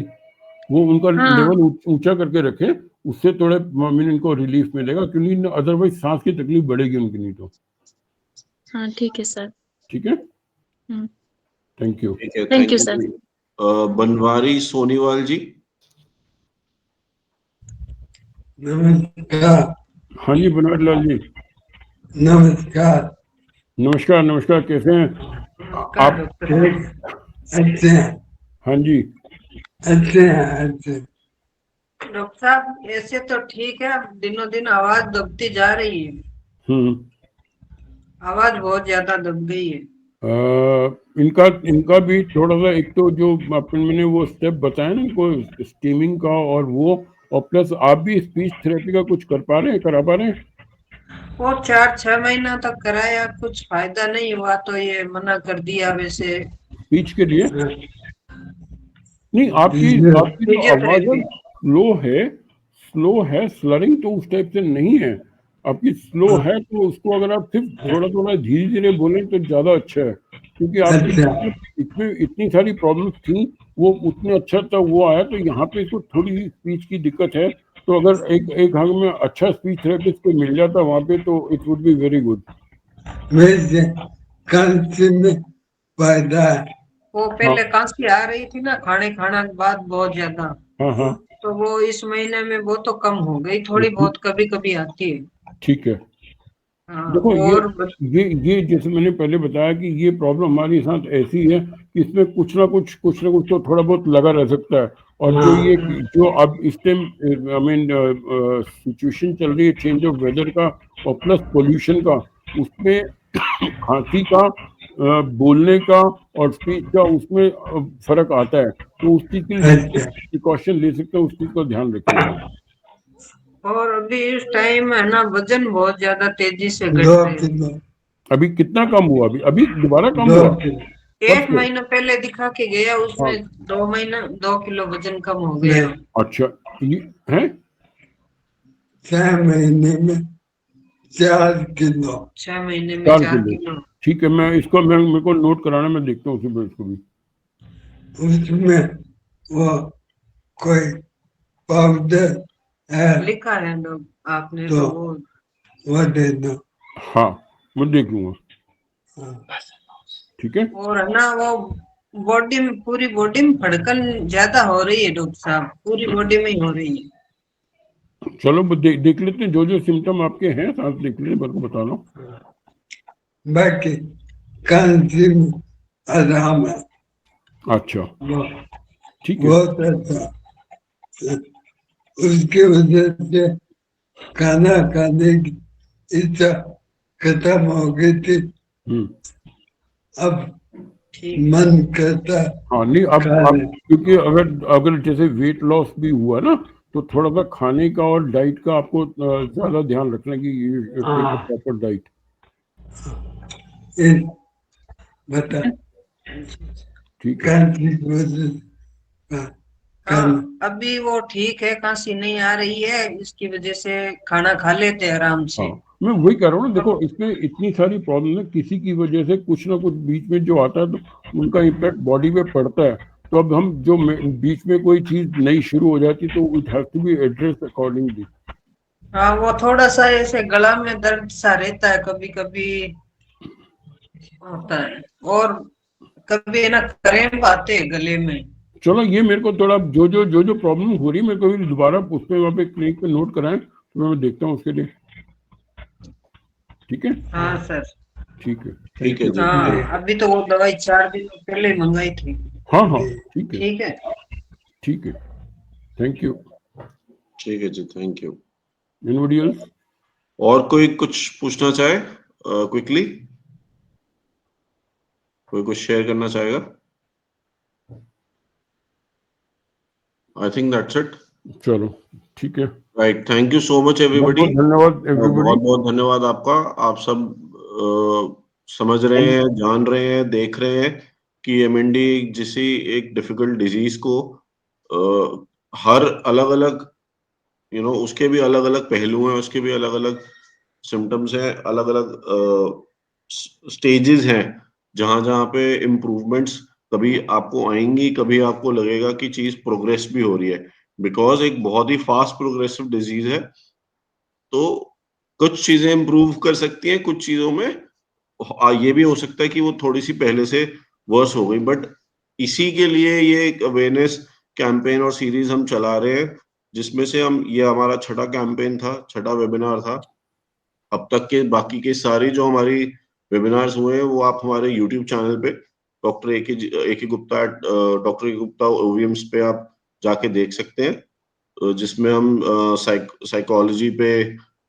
वो उनका लेवल ऊंचा करके रखे, उससे थोड़े इनको रिलीफ मिलेगा, क्योंकि अदरवाइज सांस की तकलीफ बढ़ेगी उनकी नहीं तो। हाँ ठीक है सर। ठीक है, thank you. Thank you sir. Banwari Soniwal ji. नमस्कार। हाँ जी बनवारी लाल जी। नमस्कार। नमस्कार नमस्कार, कैसे हैं आप? अच्छे हैं। हाँ जी अच्छे हैं, अच्छे। डॉक्टर साहब ऐसे तो ठीक है, दिनों दिन आवाज दबती जा रही है। आवाज बहुत ज्यादा दब गई है। इनका भी थोड़ा सा, एक तो जो मैंने वो स्टेप बताया ना इनको, स्टीमिंग का, और वो, और प्लस आप भी स्पीच थेरेपी का कुछ करा पा रहे हैं? वो 4-6 महीना तक कराया, कुछ फायदा नहीं हुआ तो ये मना कर दिया। वैसे स्पीच के लिए नहीं, आपकी जो आवाज स्लो है, स्लरिंग तो उस टाइप से नहीं है आपकी, स्लो है, तो उसको अगर आप सिर्फ थोड़ा थोड़ा धीरे धीरे बोलें तो ज्यादा अच्छा है, क्योंकि आपकी इतनी सारी प्रॉब्लम्स थी, वो उतने अच्छा था वो आया, तो यहाँ पे इसको थोड़ी स्पीच की दिक्कत है, तो अगर एक भाग में अच्छा स्पीच थेरेपिस्ट को मिल जाता वहाँ पे तो it would be very good. फायदा है। वो पहले खांसी आ रही थी ना खाने के बाद बहुत ज्यादा, तो वो इस महीने में वो तो कम हो गई, थोड़ी बहुत कभी कभी आती है। ठीक है। देखो ये जैसे मैंने पहले बताया कि ये प्रॉब्लम हमारे साथ ऐसी है कि इसमें कुछ ना कुछ तो थोड़ा बहुत लगा रह सकता है, और जो अब इस टाइम सिचुएशन चल रही है चेंज ऑफ वेदर का और प्लस पोल्यूशन का, उसमें खांसी का, बोलने का और स्पीच का, उसमें फर्क आता है, तो उस चीज के लिए प्रिकॉशन ले सकते हैं, उस चीज का ध्यान रखिएगा। और अभी इस टाइम है ना वजन बहुत ज्यादा तेजी से घट रहा है। अभी कितना कम हुआ? अभी दोबारा कम हुआ? 1 महीना पहले दिखा के गया, उसमें 2 किलो वजन कम हो गया। अच्छा, ये है 6 महीने में 4 किलो। 6 महीने में 4 किलो। ठीक है, मैं इसको मेरे को नोट कराना, मैं देखता हूँ इसको भी। उसमें वो कोई पाउडर लिखा है आपने तो वो दे दो। हाँ मैं देख लूंगा। ठीक है। और है ना वो बॉडी में, पूरी बॉडी में फड़कन ज्यादा हो रही है डॉक्टर साहब, पूरी बॉडी में ही हो रही है। चलो देख लेते हैं, जो सिम्टम आपके हैं साथ देख लेते, मेरे को बता लो। बाकी कांसी में आराम है। अच्छा ठीक है। बहुत अच्छा। उसकी वजह से खाना खाने की इच्छा खत्म हो गई थी, अब मन करता। हाँ नहीं, अब क्योंकि अगर जैसे वेट लॉस भी हुआ ना, तो थोड़ा सा खाने का और डाइट का आपको ज्यादा ध्यान रखना कि प्रॉपर डाइट। बता ठीक है। अभी वो ठीक है, खांसी नहीं आ रही है, इसकी वजह से खाना खा लेते आराम से। मैं वही कह रहा हूँ ना, देखो इसमें इतनी सारी प्रॉब्लम है, किसी की वजह से कुछ ना कुछ बीच में जो आता है तो उनका इम्पैक्ट बॉडी पे पड़ता है, तो अब हम जो बीच में कोई चीज नई शुरू हो जाती तो it has to be address accordingly. हाँ वो थोड़ा सा ऐसे गला में दर्द सा रहता है, कभी कभी होता है, और कभी ना क्रैम्प आते हैं गले में। चलो ये मेरे को थोड़ा जो प्रॉब्लम हो रही है, मेरे को भी दोबारा उस पे वहाँ पे क्लिनिक पे नोट कराएं, तो मैं देखता हूँ उसके लिए। ठीक है। हाँ सर ठीक है। ठीक है। हाँ अभी तो वो दवाई 4 दिन पहले मंगाई थी। हाँ ठीक है। ठीक है। ठीक है, थैंक यू। ठीक है जी, थैंक यू। Anybody else? और कोई कुछ पूछना चाहे क्विकली? कोई कुछ शेयर करना चाहेगा? I think that's it. चलो ठीक है। Right, thank you so much everybody. धन्यवाद एवरीबॉडी। बहुत बहुत धन्यवाद आपका। आप सब समझ रहे हैं, जान रहे हैं, देख रहे हैं कि एमएनडी जैसी एक डिफिकल्ट डिजीज को हर अलग अलग उसके भी अलग अलग पहलू हैं, उसके भी अलग अलग सिम्टम्स हैं, अलग अलग स्टेजेस हैं जहां पे इम्प्रूवमेंट्स कभी आपको आएंगी, कभी आपको लगेगा कि चीज प्रोग्रेस भी हो रही है, बिकॉज एक बहुत ही फास्ट प्रोग्रेसिव डिजीज है। तो कुछ चीजें इंप्रूव कर सकती हैं, कुछ चीजों में ये भी हो सकता है कि वो थोड़ी सी पहले से वर्स हो गई, बट इसी के लिए ये एक अवेयरनेस कैंपेन और सीरीज हम चला रहे हैं, जिसमें से ये हमारा छठा कैंपेन था, छठा वेबिनार था। अब तक के बाकी के सारी जो हमारी वेबिनार्स हुए हैं वो आप हमारे यूट्यूब चैनल पे डॉक्टर ए के गुप्ता ओवीएम्स पे आप जाके देख सकते हैं, जिसमें हम साइकोलॉजी पे,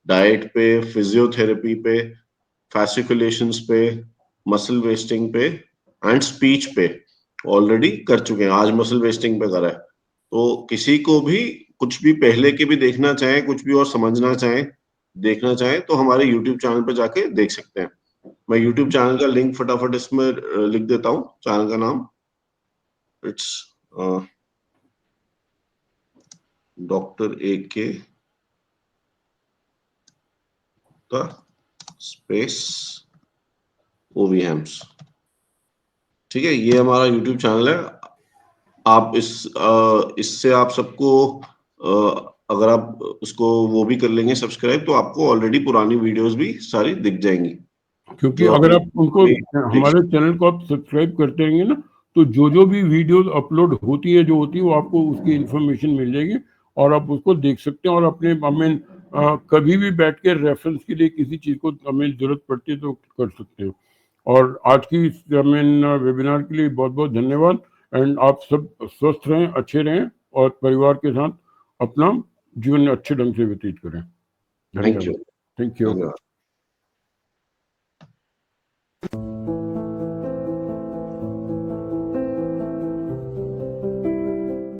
डाइट पे, फिजियोथेरेपी पे, फैसिकुलेशंस पे, मसल वेस्टिंग पे एंड स्पीच पे ऑलरेडी कर चुके हैं। आज मसल वेस्टिंग पे करा है। तो किसी को भी कुछ भी पहले के भी देखना चाहें, कुछ भी और समझना चाहें, देखना चाहें, तो हमारे YouTube चैनल पे जाके देख सकते हैं। मैं YouTube चैनल का लिंक फटाफट इसमें लिख देता हूँ। चैनल का नाम it's doctor AK space OVMs। ठीक है, ये हमारा YouTube चैनल है। आप इससे आप सबको अगर आप उसको वो भी कर लेंगे सब्सक्राइब, तो आपको ऑलरेडी पुरानी वीडियोस भी सारी दिख जाएंगी। क्योंकि अगर आप उनको हमारे चैनल को आप सब्सक्राइब करते रहेंगे ना, तो जो भी वीडियोस अपलोड होती है वो आपको उसकी इंफॉर्मेशन मिल जाएगी और आप उसको देख सकते हैं। और अपने कभी भी बैठ के रेफरेंस के लिए किसी चीज को हमें जरूरत पड़ती है तो कर सकते हैं। और आज की इस वेबिनार के लिए बहुत बहुत धन्यवाद। एंड आप सब स्वस्थ रहें, अच्छे रहें और परिवार के साथ अपना जीवन अच्छे ढंग से व्यतीत करें। धन्यवाद। Thank you.